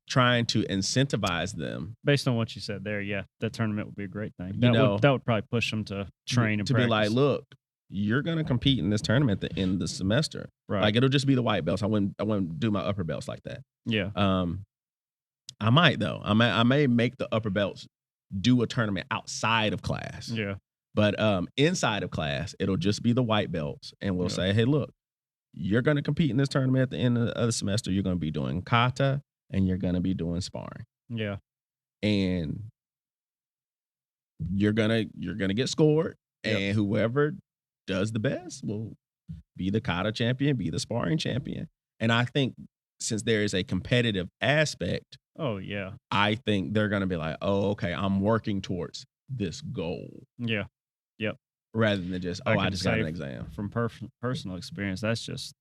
trying to incentivize them
Based on what you said there, yeah, that tournament would be a great thing.
You
That
know,
would probably push them to train and
to
practice.
be like, look, you're going to compete in this tournament at the end of the semester.
Right.
Like it'll just be the white belts. I wouldn't do my upper belts like that.
Yeah.
I might though. I may make the upper belts do a tournament outside of class.
Yeah.
But inside of class, it'll just be the white belts, and we'll
Yeah.
say, hey, look, you're going to compete in this tournament at the end of the semester. You're going to be doing kata and you're going to be doing sparring.
Yeah.
And you're gonna get scored,
Yep.
and whoever does the best will be the kata champion, be the sparring champion. And I think since there is a competitive aspect,
Oh yeah.
I think they're gonna be like, oh, okay, I'm working towards this goal
Yeah. Yep.
rather than just,
I
oh, I
can
just got an
say
exam.
From personal experience, that's just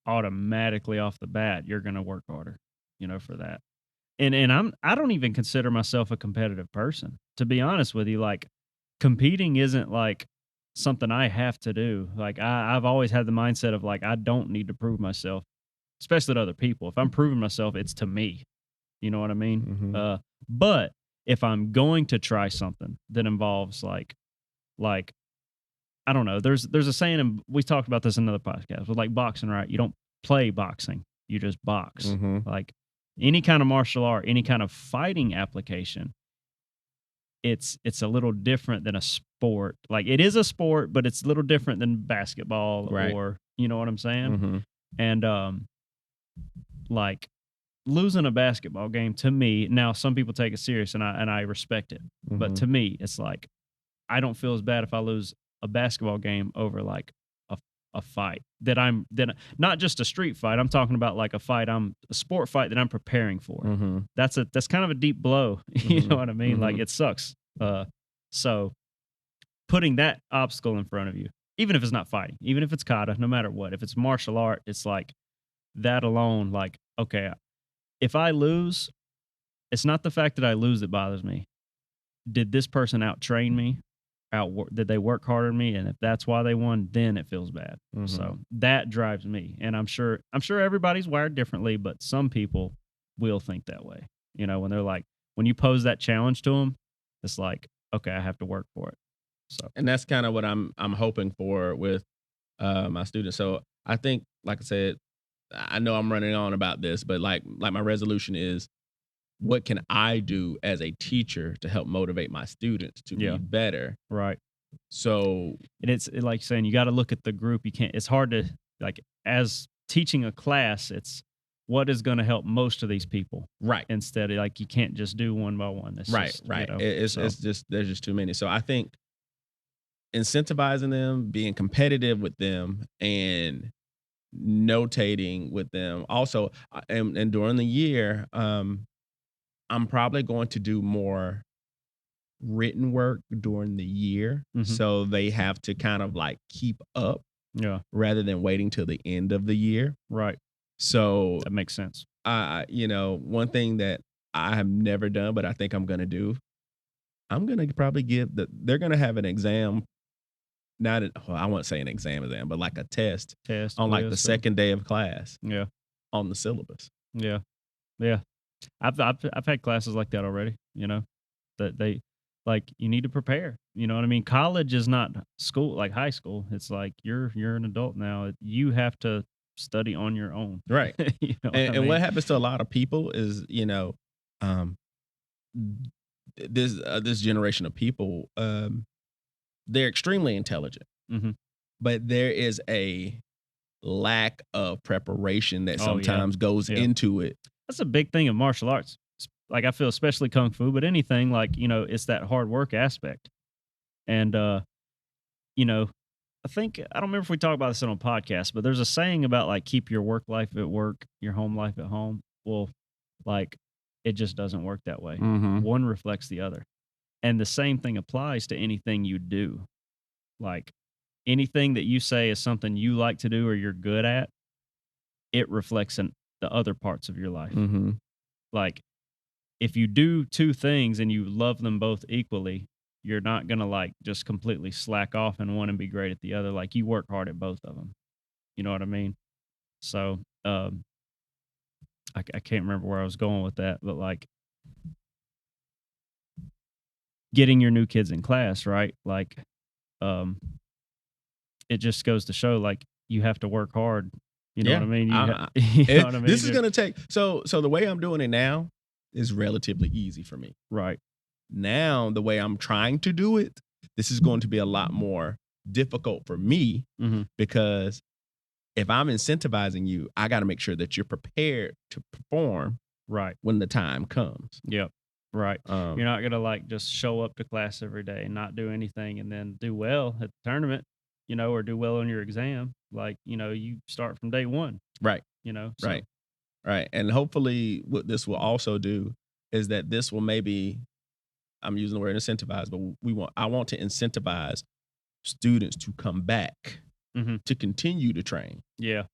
automatically off the bat, you're going to work harder, for that. And I don't even consider myself a competitive person, to be honest with you. Like, competing isn't like something I have to do. Like, I've always had the mindset of like, I don't need to prove myself, especially to other people. If I'm proving myself, it's to me. You know what I mean?
Mhm.
But if I'm going to try something that involves like I don't know. There's a saying, and we talked about this in another podcast, with like boxing, right? You don't play boxing, you just box.
Mhm.
Like any kind of martial art, any kind of fighting application, it's a little different than a sport. Like, it is a sport, but it's a little different than basketball,
Right.
or you know what I'm saying?
Mhm.
And like losing a basketball game, to me, now some people take it serious, and I respect it. But
Mhm.
to me, it's like, I don't feel as bad if I lose a basketball game over like a fight that not just a street fight. I'm talking about like a sport fight that I'm preparing for.
Mhm.
That's kind of a deep blow. You know
Mhm.
what I mean? Like,
Mhm.
it sucks. So putting that obstacle in front of you, even if it's not fighting, even if it's kata, no matter what, if it's martial art, it's like that alone. Like, okay, if I lose, it's not the fact that I lose that bothers me. Did this person out train me? Did they work harder than me? And if that's why they won, then it feels bad.
Mhm.
So that drives me. And I'm sure everybody's wired differently, but some people will think that way. When they're like, when you pose that challenge to them, it's like, okay, I have to work for it. So
And that's kind of what I'm hoping for with my students. So I think, like I said, I know I'm running on about this, but like my resolution is, what can I do as a teacher to help motivate my students to
Yeah.
be better?
right.
So
And it's like saying, you got to look at the group. You can't. It's hard to, like, as teaching a class, it's what is going to help most of these people.
right,
Instead of, like, you can't just do one by one. It's
right,
just,
right.
so.
It's just there's just too many. So I think incentivizing them, being competitive with them, and notating with them. Also, and during the year, I'm probably going to do more written work during the year,
Mhm.
so they have to kind of like keep up
Yeah.
rather than waiting till the end of the year.
Right.
So,
That makes sense.
one thing that I have never done, but I think I'm gonna do, I'm gonna probably they're gonna have an exam, not well, I won't say an exam, but like a test
Test,
on like the
quiz,
second day of class
yeah.
on the syllabus.
Yeah. Yeah. I've had classes like that already, that they, like, you need to prepare. You know what I mean? College is not school like high school. It's like you're an adult now. You have to study on your own.
Right.
You know what I
And what
mean?
happens to a lot of people is, um, this generation of people, they're extremely intelligent,
Mhm.
but there is a lack of preparation that
Oh, yeah.
sometimes goes
Yeah.
into it.
That's a big thing of martial arts. Like, I feel, especially kung fu, but anything, like, it's that hard work aspect. And you know, I don't remember if we talked about this on a podcast, but there's a saying about like, keep your work life at work, your home life at home. Well, like, it just doesn't work that way.
Mhm.
One reflects the other. And the same thing applies to anything you do. Like, anything that you say is something you like to do or you're good at, it reflects in the other parts of your life.
Mhm.
Like, if you do two things and you love them both equally, you're not going to like just completely slack off in one and be great at the other. Like, you work hard at both of them. You know what I mean? So, I can't remember where I was going with that, but like, getting your new kids in class, right? Like, um, it just goes to show, like, you have to work hard. You know
Yeah.
what I mean?
I
You know what I mean?
This is gonna take, so the way I'm doing it now is relatively easy for me.
Right.
Now, the way I'm trying to do it, this is going to be a lot more difficult for me
Mhm.
because if I'm incentivizing you, I got to make sure that you're prepared to perform
Right.
when the time comes.
Yep. Right.
Um,
You're not gonna like just show up to class every day and not do anything and then do well at the tournament, or do well on your exam. Like, you start from day one,
right,
So,
right, right. And hopefully, what this will also do is that this will maybe, I'm using the word incentivize, but I want to incentivize students to come back
Mhm.
to continue to train
Yeah.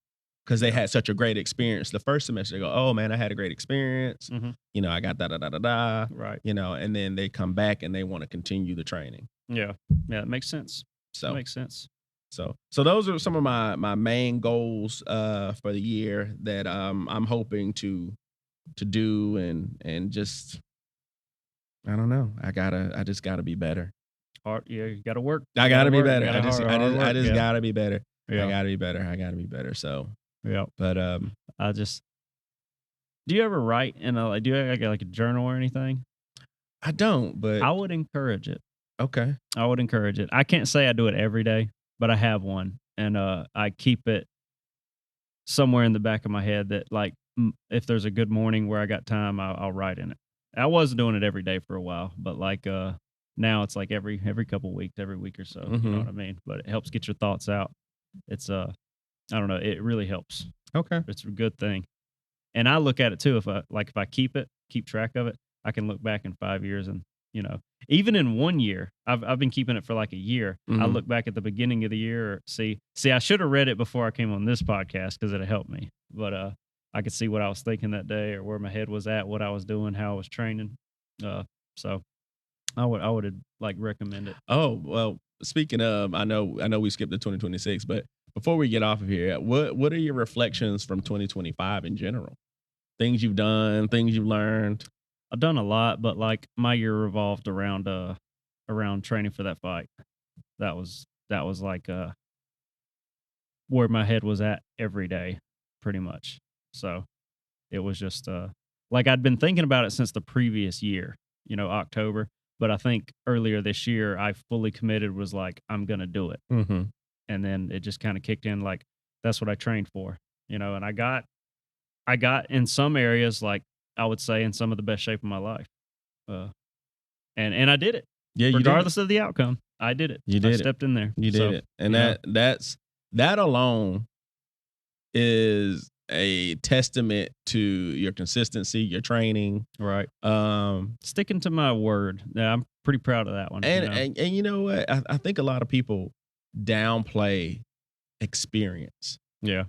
because they
Yeah.
had such a great experience the first semester. They go, oh man, I had a great experience.
Mhm.
I got da da da da da.
Right.
And then they come back and they want to continue the training.
Yeah. Yeah. It makes sense.
So
Makes sense.
So those are some of my main goals for the year that I'm hoping to do and just I don't know. I just gotta be better.
Hard. Yeah. You got to work.
I
You
gotta be
work. You
better.
gotta
I just
hard work. Yeah.
gotta be better. I
Yeah.
gotta be better. I gotta be better. So
Yeah.
but
Do you ever write do you have like a journal or anything?
I don't, but
I would encourage it.
okay.
I would encourage it. I can't say I do it every day, but I have one, and I keep it somewhere in the back of my head that like if there's a good morning where I got time, I'll write in it. I was doing it every day for a while, but like now it's like every couple weeks, every week or so. You know
Mhm.
what I mean? But it helps get your thoughts out. It's I don't know. It really helps.
Okay.
It's a good thing. And I look at it too. If I keep track of it, I can look back in 5 years and even in 1 year, I've been keeping it for like a year. I
Mhm.
look back at the beginning of the year, or see. I should have read it before I came on this podcast because it helped me. But I could see what I was thinking that day, or where my head was at, what I was doing, how I was training. So I would like recommend it.
Oh, well, speaking of, I know we skipped to 2026, but before we get off of here, what are your reflections from 2025 in general? Things you've done, things you've learned.
I've done a lot, but like my year revolved around training for that fight. That was like where my head was at every day, pretty much. So it was just like I'd been thinking about it since the previous year, October. But I think earlier this year I fully committed, was like, I'm gonna do it.
Mm-hmm.
And then it just kind of kicked in, like that's what I trained for, and I got in some areas, like I would say in some of the best shape of my life. And I did it.
Yeah, you did.
Regardless of the outcome, I did it.
You did
I
it.
stepped in there.
You did it. And that alone is a testament to your consistency, your training.
Right. Sticking to my word. Yeah, I'm pretty proud of that one.
And you know what? I think a lot of people downplay experience.
Yeah.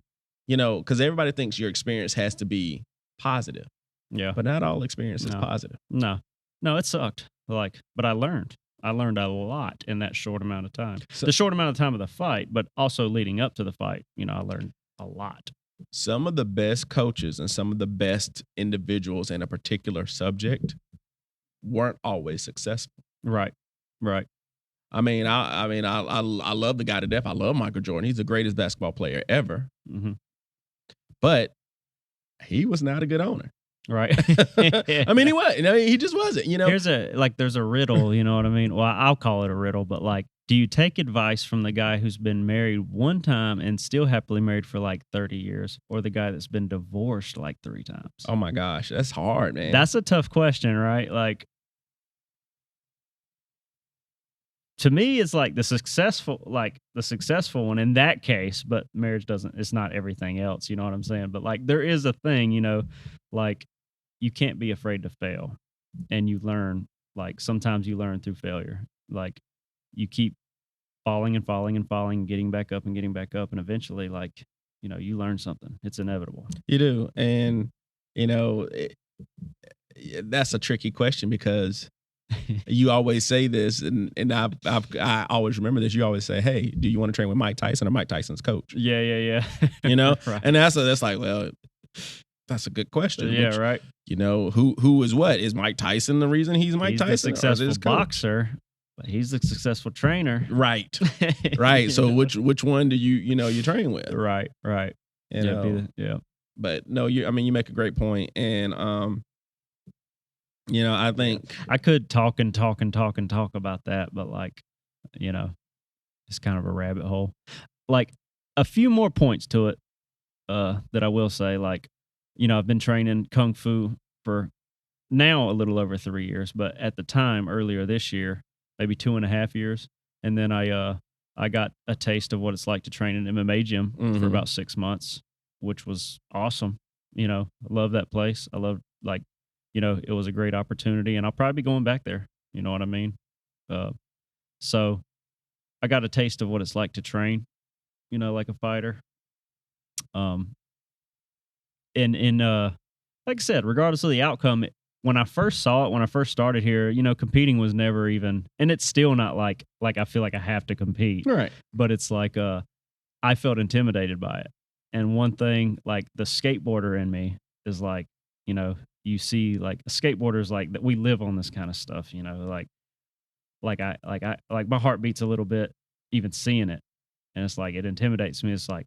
Because everybody thinks your experience has to be positive.
Yeah.
But not all experience is
No.
positive.
No, it sucked. But I learned. I learned a lot in that short amount of time.
So-
The short amount of time of the fight, but also leading up to the fight, I learned a lot.
Some of the best coaches and some of the best individuals in a particular subject weren't always successful.
Right. Right.
I mean, I love the guy to death. I love Michael Jordan. He's the greatest basketball player ever.
Mm-hmm.
But he was not a good owner.
Right.
I mean, he was. He just wasn't.
There's a riddle. You know what I mean? Well, I'll call it a riddle, but like, do you take advice from the guy who's been married one time and still happily married for like 30 years, or the guy that's been divorced like 3 times?
Oh my gosh, that's hard, man.
That's a tough question, right? Like, to me, it's like the successful one in that case, but marriage it's not everything else. You know what I'm saying? But like, there is a thing, like you can't be afraid to fail, and you learn. Like sometimes you learn through failure. Like you keep falling and falling and falling, getting back up and getting back up, and eventually, like you learn something. It's inevitable.
You do, and that's a tricky question because you always say this, and I always remember this. You always say, "Hey, do you want to train with Mike Tyson or Mike Tyson's coach?"
Yeah. Right.
And that's like, well, that's a good question.
Yeah, right.
Who is what? Is Mike Tyson the reason he's Mike Tyson?
The successful
his
boxer, but he's the successful trainer.
Right. Right. So which one do you train with?
Right. Yeah.
But no, you make a great point, and I think
I could talk about that, but like, it's kind of a rabbit hole. Like, a few more points to it that I will say. Like, I've been training kung fu for now a little over 3 years, but at the time earlier this year, maybe 2.5 years, and then I got a taste of what it's like to train in an MMA gym for
Mhm.
about 6 months, which was awesome. I love that place. I love it was a great opportunity, and I'll probably be going back there. You know what I mean? Uh, so I got a taste of what it's like to train, like a fighter. Um, and like I said, regardless of the outcome, when I first saw it, when I first started here, competing was never even, and it's still not like I feel like I have to compete,
Right.
but it's like I felt intimidated by it. And one thing, like the skateboarder in me is like, you see like skateboarders like that we live on this kind of stuff, like my heart beats a little bit even seeing it. And it's like it intimidates me. It's like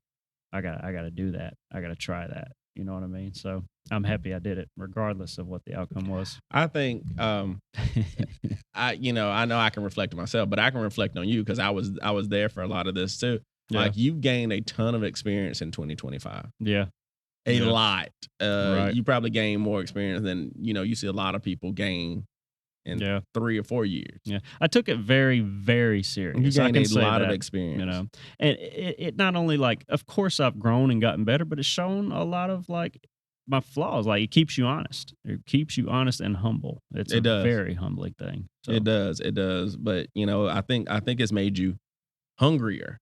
I gotta do that. I gotta try that. You know what I mean? So I'm happy I did it, regardless of what the outcome was.
I think I know I can reflect on myself, but I can reflect on you because I was there for a lot of this too.
Yeah.
Like you've gained a ton of experience in 2025.
Yeah.
A
Yeah.
lot.
Right.
You probably gained more experience than you see a lot of people gain in
Yeah.
3 or 4 years.
Yeah. I took it very, very serious.
You
I
gained
can
a
say
lot of
that,
experience.
and it not only like, of course, I've grown and gotten better, but it's shown a lot of like my flaws. Like it keeps you honest. It keeps you honest and humble. It's
It
a
does.
very humbling thing. So,
It does. But I think it's made you hungrier.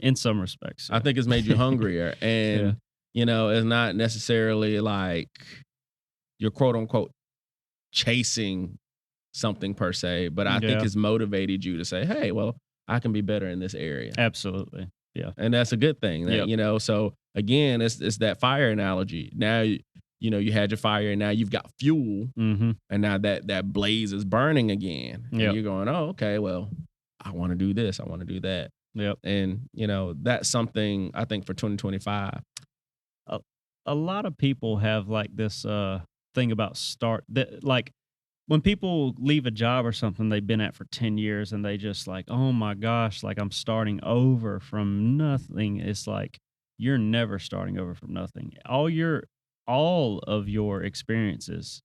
in some respects,
I think it's made you hungrier. And it's not necessarily like you're quote unquote chasing something per se, but I think
Yeah.
it's motivated you to say, hey, well, I can be better in this area.
Absolutely. Yeah.
And that's a good thing. That,
Yep.
So again, it's that fire analogy. Now you had your fire and now you've got fuel,
Mm-hmm.
and now that blaze is burning again.
Yep.
And you're going, oh, okay, well, I want to do this, I want to do that.
Yep.
And that's something I think for 2025.
A lot of people have like this thing about like when people leave a job or something they've been at for 10 years and they just like, oh my gosh, like I'm starting over from nothing. It's like you're never starting over from nothing. All of your experiences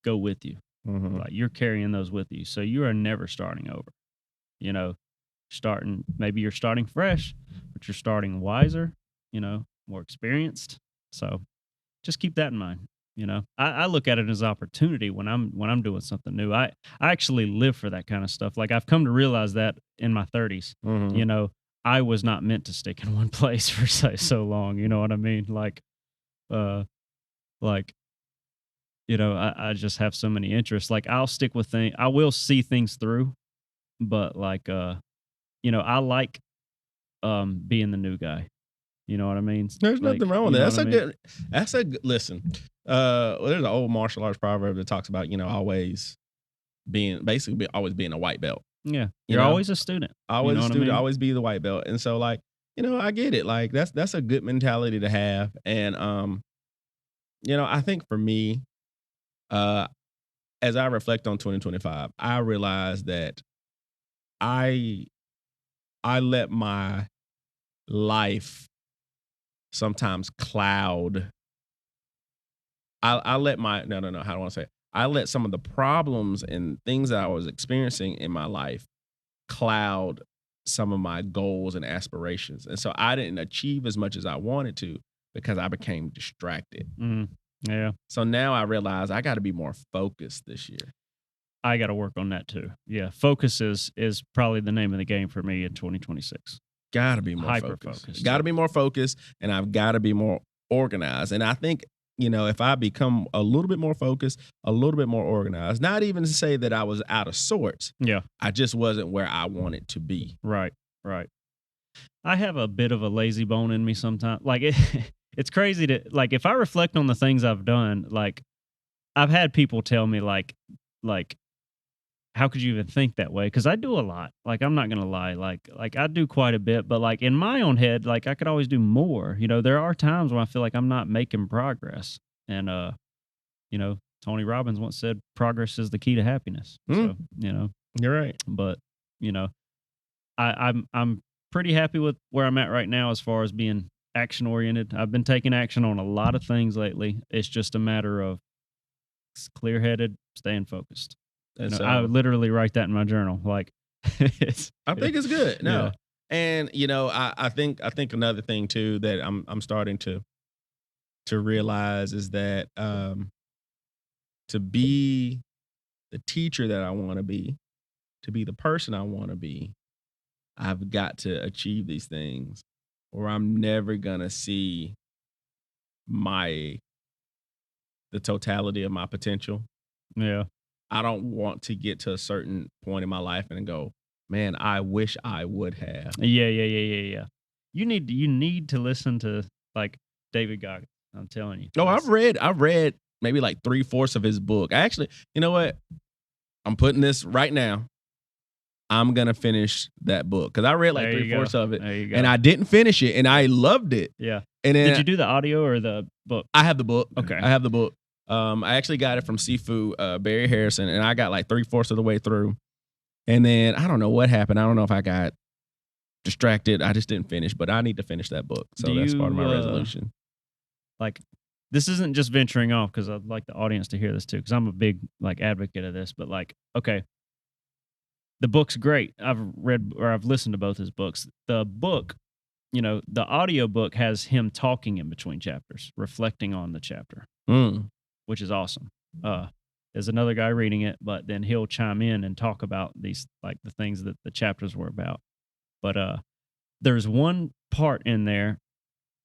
go with you.
Mhm.
Like you're carrying those with you. So you are never starting over. Maybe you're starting fresh, but you're starting wiser, more experienced. So just keep that in mind. I look at it as opportunity when I'm doing something new. I actually live for that kind of stuff. Like I've come to realize that in my 30s.
Mhm.
I was not meant to stick in one place for so long. You know what I mean? Uh, like I just have so many interests. Like I'll stick with things. I will see things through, but like I like being the new guy. You know what I mean?
There's
Like,
nothing wrong with
you
that.
know what I mean?
That's a good listen. There's an old martial arts proverb that talks about, always always being a white belt.
Yeah.
You
You're
know?
always a student.
Always
know
a
what I
student,
mean?
always be the white belt. And so like, I get it. Like that's a good mentality to have. And I think for me, uh, as I reflect on 2025, I realize that I I let my life sometimes cloud. I let my no, how do I want to say it? I let some of the problems and things that I was experiencing in my life cloud some of my goals and aspirations. And so I didn't achieve as much as I wanted to because I became distracted.
Yeah.
So now I realize I got to be more focused this year.
I got to work on that too. Yeah. Focus is probably the name of the game for me in 2026.
Got to be more
Hyper-focused.
focused. Got to be more focused, and I've got to be more organized. And I think, if I become a little bit more focused, a little bit more organized, not even to say that I was out of sorts.
Yeah.
I just wasn't where I wanted to be.
Right. Right. I have a bit of a lazy bone in me sometimes. Like it's crazy to like if I reflect on the things I've done, like I've had people tell me like how could you even think that way? Because I do a lot. Like I'm not gonna lie. Like I do quite a bit, but like in my own head, like I could always do more. There are times when I feel like I'm not making progress. And Tony Robbins once said, "Progress is the key to happiness." So
You're right.
but I'm pretty happy with where I'm at right now as far as being action oriented. I've been taking action on a lot of things lately. It's just a matter of clear headed, staying focused.
And
I would literally write that in my journal. Like,
I think it's good. No.
Yeah.
And I think another thing too that I'm starting to realize is that to be the teacher that I want to be the person I want to be, I've got to achieve these things or I'm never gonna see the totality of my potential.
Yeah.
I don't want to get to a certain point in my life and go, man, I wish I would have.
Yeah. You need to listen to like David Goggins. I'm telling you.
No, I've read maybe like 3/4 of his book. I actually, you know what? I'm putting this right now. I'm gonna finish that book because I read like
There you
3/4 of it,
There you go.
and I didn't finish it, and I loved it.
Yeah.
And then
Did you do the audio or the book?
I have the book.
Okay.
I have the book. I actually got it from Sifu Barry Harrison, and I got like 3/4 of the way through, and then I don't know what happened. I don't know if I got distracted. I just didn't finish, but I need to finish that book. So that's part of my resolution.
Like, this isn't just venturing off because I'd like the audience to hear this too because I'm a big like advocate of this. But like, okay, the book's great. I've read or I've listened to both his books. The book, the audio book has him talking in between chapters, reflecting on the chapter, which is awesome. There's another guy reading it, but then he'll chime in and talk about these like the things that the chapters were about. But there's one part in there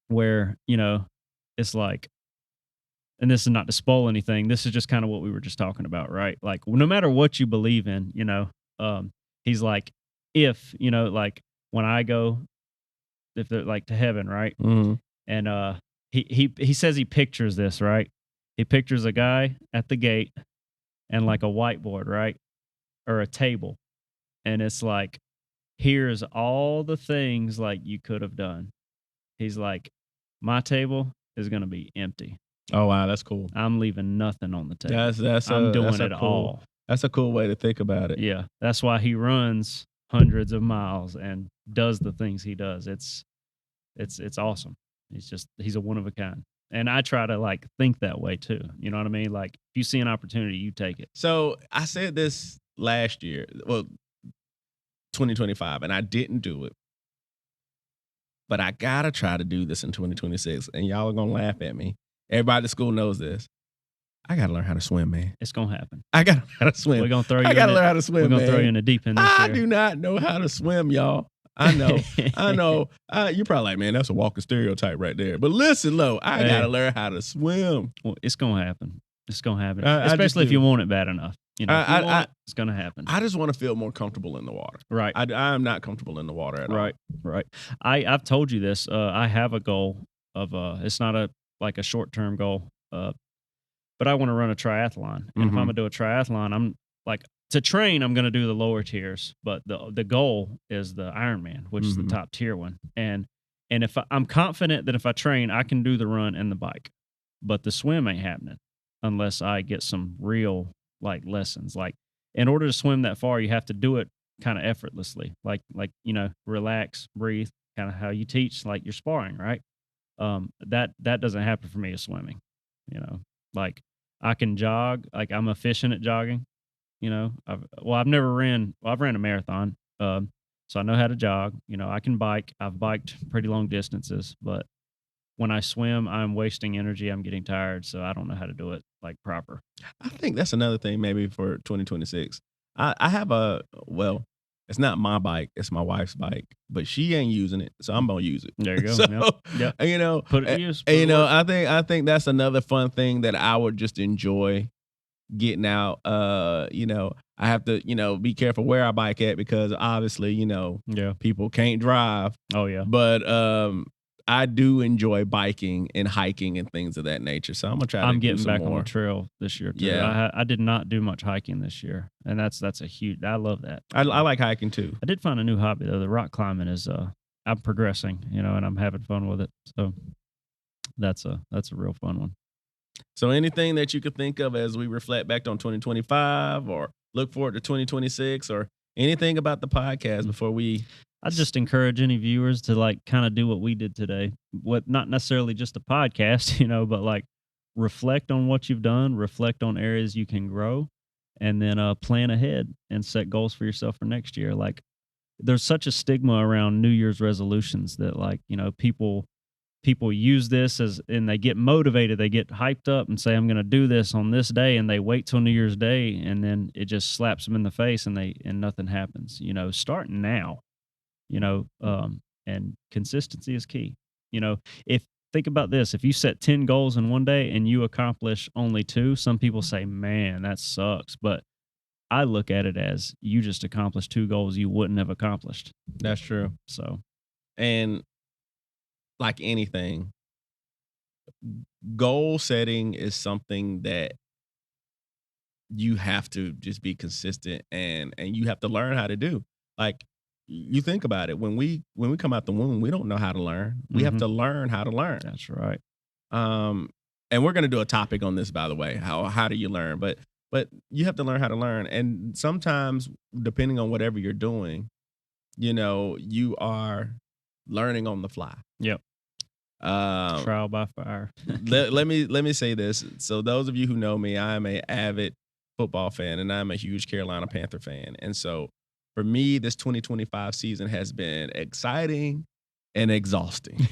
where it's like, and this is not to spoil anything. This is just kind of what we were just talking about, right? Like, no matter what you believe in, he's like, if like when I go, if they're like to heaven, right?
Mm-hmm.
And he says he pictures this, right? He pictures a guy at the gate and like a whiteboard, right, or a table, and it's like, here's all the things like you could have done. He's like, my table is gonna be empty.
Oh wow, that's cool.
I'm leaving nothing on the table.
That's
I'm doing
that's
it
cool,
all.
That's a cool way to think about it.
Yeah, that's why he runs hundreds of miles and does the things he does. It's awesome. He's a one of a kind. And I try to like think that way too. You know what I mean? Like if you see an opportunity, you take it.
So I said this last year, well, 2025, and I didn't do it. But I gotta try to do this in 2026, and y'all are gonna laugh at me. Everybody at school knows this. I gotta learn how to swim, man.
It's gonna happen.
I gotta learn how to swim.
We're gonna throw you.
I gotta learn how to swim.
We're gonna
man.
throw you in the deep end this
I
year.
do not know how to swim, y'all. I know. I know. You're probably like, man, that's a walking stereotype right there. But listen, Lo, I gotta learn how to swim.
Well, it's gonna happen. It's gonna happen.
I
Especially if
do.
you want it bad enough. If you want it, it's gonna happen.
I just want to feel more comfortable in the water.
Right.
I am not comfortable in the water at all.
Right. I've told you this. I have a goal of it's not a short term goal. But I want to run a triathlon. And if I'm gonna do a triathlon, I'm like, to train, I'm gonna do the lower tiers. But the goal is the Ironman, which is the top tier one. And if I'm confident that if I train, I can do the run and the bike. But the swim ain't happening unless I get some real like lessons. Like, in order to swim that far, you have to do it kind of effortlessly. Like relax, breathe, kind of how you teach like you're sparring, right? That doesn't happen for me as swimming. Like I can jog, like I'm efficient at jogging. I've ran a marathon, so I know how to jog. I can bike. I've biked pretty long distances, but when I swim, I'm wasting energy. I'm getting tired, so I don't know how to do it like proper.
I think that's another thing maybe for 2026. I have it's not my bike, it's my wife's bike, but she ain't using it, so I'm gonna use it.
There you go.
So,
Yep. Put it to use.
I think that's another fun thing that I would just enjoy getting out. I have to, be careful where I bike at because obviously, people can't drive.
Oh yeah.
But I do enjoy biking and hiking and things of that nature. So I'm gonna try.
I'm
getting
getting back
more
on the trail this year too.
Yeah.
I did not do much hiking this year, and that's a huge. I love that.
I like hiking too.
I did find a new hobby though. The rock climbing is. I'm progressing, and I'm having fun with it. So that's a real fun one.
So anything that you could think of as we reflect back on 2025 or look forward to 2026 or anything about the podcast before we
I just encourage any viewers to like kind of do what we did today. What not necessarily just a podcast, but like reflect on what you've done, reflect on areas you can grow, and then plan ahead and set goals for yourself for next year. Like there's such a stigma around New Year's resolutions that like, people use this as and they get motivated, they get hyped up and say I'm going to do this on this day, and they wait till New Year's Day and then it just slaps them in the face and nothing happens. Start now. And consistency is key. If think about this, if you set 10 goals in one day and you accomplish only 2, some people say, "Man, that sucks." But I look at it as you just accomplished 2 goals you wouldn't have accomplished.
That's true.
So,
And like anything, goal setting is something that you have to just be consistent and you have to learn how to do. Like you think about it, when we come out the womb, we don't know how to learn. We have to learn how to learn.
that's right.
And we're going to do a topic on this, by the way. How do you learn? But you have to learn how to learn. And sometimes, depending on whatever you're doing, you are learning on the fly.
Yep. Trial by fire.
let me say this. So those of you who know me, I am an avid football fan, and I'm a huge Carolina Panther fan. And so for me, this 2025 season has been exciting and exhausting.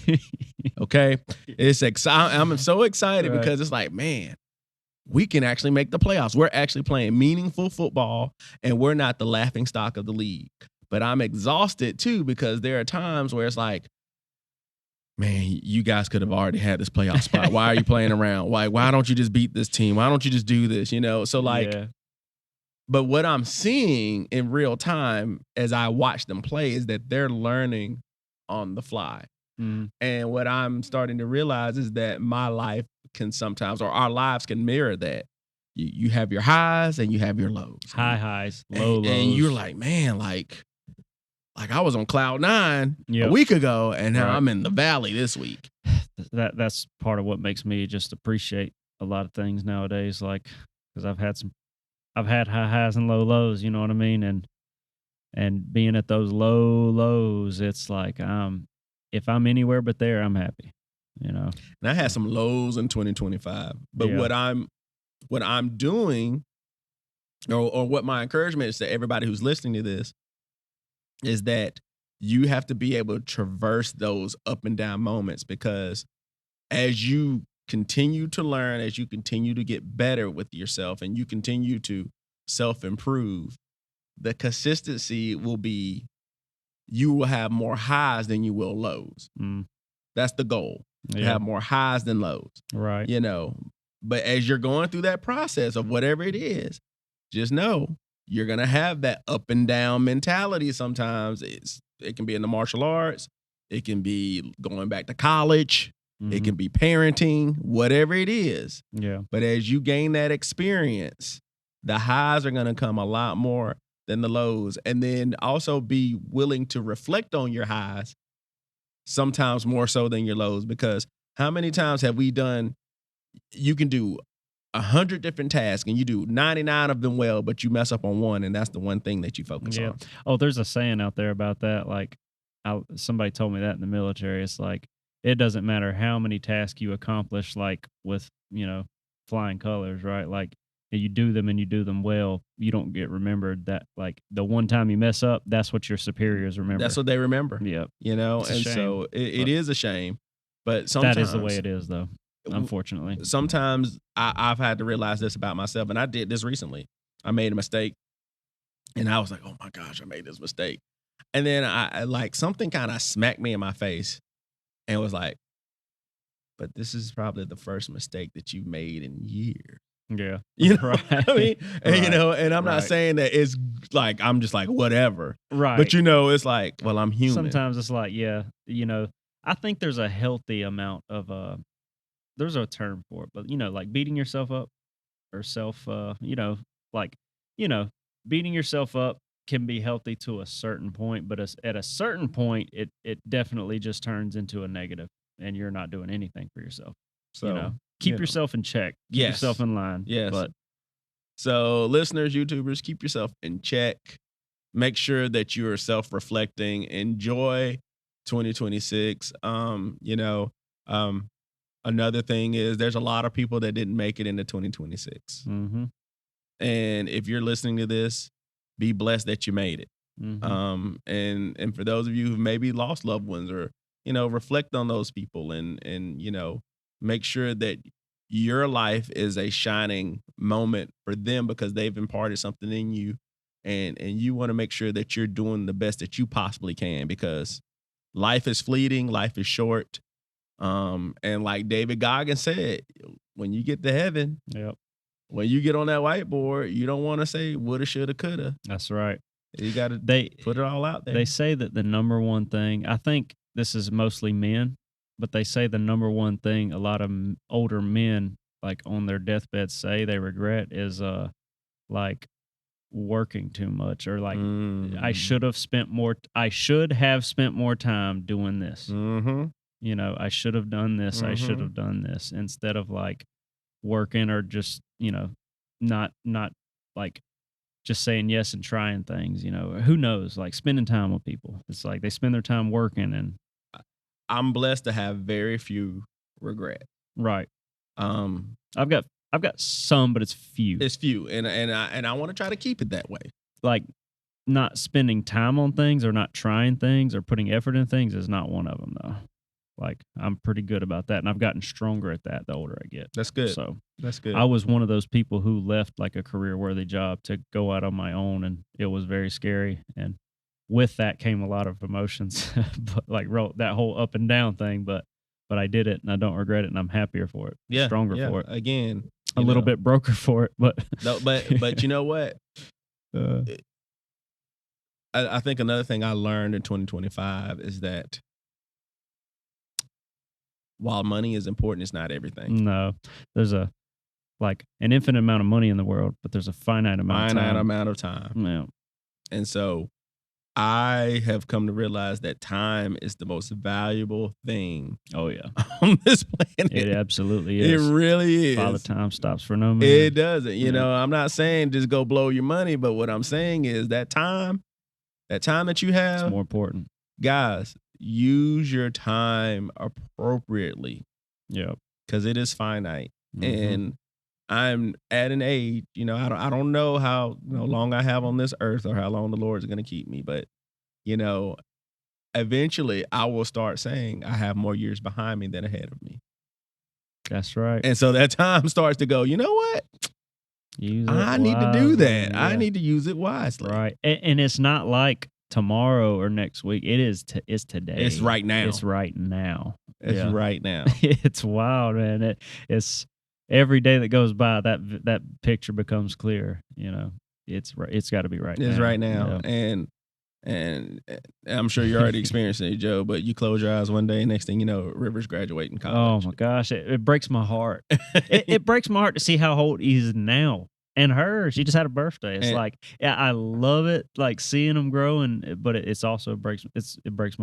Okay, it's exciting. I'm so excited
Right.
because it's like, man, we can actually make the playoffs. We're actually playing meaningful football, and we're not the laughing stock of the league. But I'm exhausted too because there are times where it's like, man, you guys could have already had this playoff spot. Why are you playing around? Why don't you just beat this team? Why don't you just do this? So like,
Yeah.
But what I'm seeing in real time as I watch them play is that they're learning on the fly.
Mhm.
And what I'm starting to realize is that my life can sometimes, or our lives can mirror that. You have your highs and you have your lows.
High highs, low lows.
And you're like, man, like I was on cloud 9
Yep.
a week ago, and now
Right.
I'm in the valley this week.
That's part of what makes me just appreciate a lot of things nowadays. Like, because I've had high highs and low lows. You know what I mean? And being at those low lows, it's like if I'm anywhere but there, I'm happy.
And I had some lows in 2025. But
Yeah.
what I'm doing, or what my encouragement is to everybody who's listening to this, is that you have to be able to traverse those up and down moments, because as you continue to learn, as you continue to get better with yourself, and you continue to self-improve, the consistency will be, you will have more highs than you will lows.
Mm.
That's the goal. To
Yeah.
have more highs than lows.
Right.
But as you're going through that process of whatever it is, just know you're going to have that up and down mentality. Sometimes it can be in the martial arts. It can be going back to college. It
Mhm.
can be parenting, whatever it is.
Yeah.
But as you gain that experience, the highs are going to come a lot more than the lows. And then also be willing to reflect on your highs, sometimes more so than your lows. Because how many times have we done, you can do 100 different tasks and you do 99 of them well, but you mess up on one, and that's the one thing that you focus
Yeah.
on.
Oh, there's a saying out there about that. Like, somebody told me that in the military. It's like, it doesn't matter how many tasks you accomplish, like with, flying colors, right? Like, you do them and you do them well, you don't get remembered. That, like, the one time you mess up, that's what your superiors remember.
That's what they remember.
Yep.
It's
a
and
shame,
so it
but
is a shame. But sometimes
That is the way it is, though, unfortunately.
Sometimes I've had to realize this about myself, and I did this recently. I made a mistake, and I was like, "Oh my gosh, I made this mistake." And then I like, something kind of smacked me in my face, and was like, "But this is probably the first mistake that you've made in years."
Yeah.
Right. I mean, and, and I'm not
Right.
saying that it's like I'm just like whatever,
Right.
but it's like, well, I'm human.
Sometimes it's like, yeah, I think there's a healthy amount of there's a term for it, but like beating yourself up or beating yourself up can be healthy to a certain point, but at a certain point, it definitely just turns into a negative, and you're not doing anything for yourself.
So
Keep yourself in check. Keep
Yes.
yourself in line.
Yes.
But
So listeners, YouTubers, keep yourself in check. make sure that you are self-reflecting. Enjoy 2026. Another thing is there's a lot of people that didn't make it into 2026.
Mm-hmm.
And if you're listening to this, be blessed that you made it.
Mm-hmm.
And for those of you who maybe lost loved ones, or reflect on those people, and make sure that your life is a shining moment for them, because they've imparted something in you, and you want to make sure that you're doing the best that you possibly can, because life is fleeting, life is short. And like David Goggins said, when you get to heaven,
Yep.
when you get on that whiteboard, you don't want to say woulda, shoulda, coulda.
That's right.
You got to put it all out there.
They say that the number one thing, I think this is mostly men, but they say the number one thing a lot of older men, like on their deathbed, say they regret is like working too much, or like I should have spent more time doing this.
Mm-hmm.
I should have done this. I should have done this, instead of like working, or just not like just saying yes and trying things. Who knows, like spending time with people. It's like they spend their time working. And
I'm blessed to have very few regret.
Right. I've got some, but it's few.
It's few, and I want to try to keep it that way.
Like not spending time on things, or not trying things, or putting effort in things is not one of them, though. Like I'm pretty good about that, and I've gotten stronger at that the older I get.
That's good.
So
that's good.
I was one of those people who left like a career-worthy job to go out on my own, and it was very scary. And with that came a lot of emotions, but like that whole up and down thing. But I did it, and I don't regret it, and I'm happier for it.
Yeah,
stronger for it.
Again,
a little bit broker for it, but
no, but you know what? I think another thing I learned in 2025 is that while money is important, it's not everything.
No, there's an infinite amount of money in the world, but there's a finite amount
of time.
Yeah.
And so I have come to realize that time is the most valuable thing.
Oh yeah,
on this planet.
It absolutely is.
It really is.
Father time stops for no man.
It doesn't. I'm not saying just go blow your money, but what I'm saying is that time that you have,
it's more important.
Guys, use your time appropriately.
Yeah,
because it is finite. And I'm at an age, I don't know how long I have on this earth, or how long the Lord is going to keep me, but eventually I will start saying I have more years behind me than ahead of me.
That's right.
And so that time starts to go, you know what? I need to do that. Yeah. I need to use it wisely.
Right. And it's not like tomorrow or next week. It is. It's today.
It's right now.
It's right now.
It's right now.
It's wild, man. It's every day that goes by, that picture becomes clear. It's got to be right now.
It's right now. Yeah. And I'm sure you're already experiencing it, Joe, but you close your eyes one day, next thing you know, River's graduating college.
Oh my gosh. It breaks my heart. it breaks my heart to see how old he is now. And she just had a birthday. It's I love it, like seeing them grow, but it also breaks my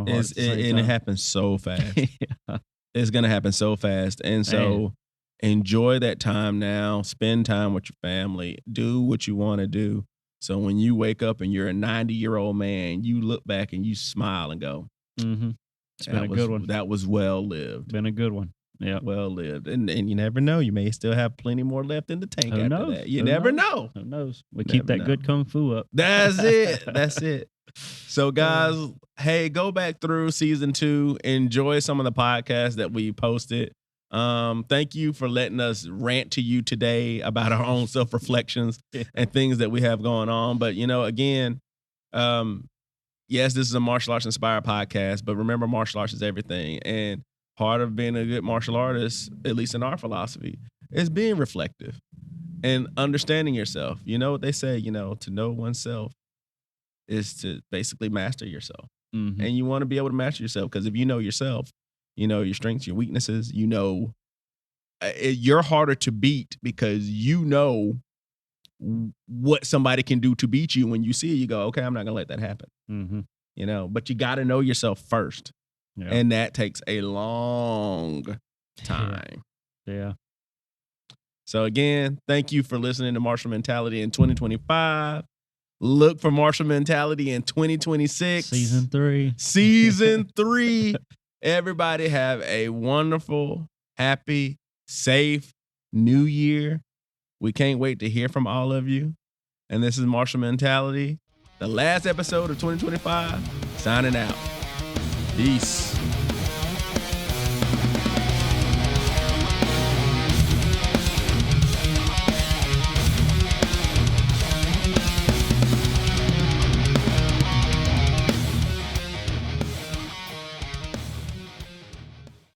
heart.
And it happens so fast. Yeah. It's gonna happen so fast, and so enjoy that time now. Spend time with your family. Do what you want to do. So when you wake up and you're a 90-year-old man, you look back and you smile and go,
"It's been a good one.
That was well lived.
Been a good one." Yeah,
well lived, and you never know. You may still have plenty more left in the tank after that. You never know.
Who knows? We keep that good kung fu up.
That's it. That's it. So, guys, hey, go back through season 2. Enjoy some of the podcasts that we posted. Thank you for letting us rant to you today about our own self-reflections and things that we have going on. But again, yes, this is a martial arts inspired podcast. But remember, martial arts is everything, and part of being a good martial artist, at least in our philosophy, is being reflective and understanding yourself. You know what they say, to know oneself is to basically master yourself. And you want to be able to master yourself, because if you know yourself, your strengths, your weaknesses, you're harder to beat, because you know what somebody can do to beat you. When you see it, you go, okay, I'm not going to let that happen. But you got to know yourself first. Yeah. And that takes a long time.
Yeah.
So again, thank you for listening to Martial Mentality in 2025. Look for Martial Mentality in 2026.
Season 3.
Season 3. Everybody have a wonderful, happy, safe new year. We can't wait to hear from all of you. And this is Martial Mentality, the last episode of 2025. Signing out. Peace.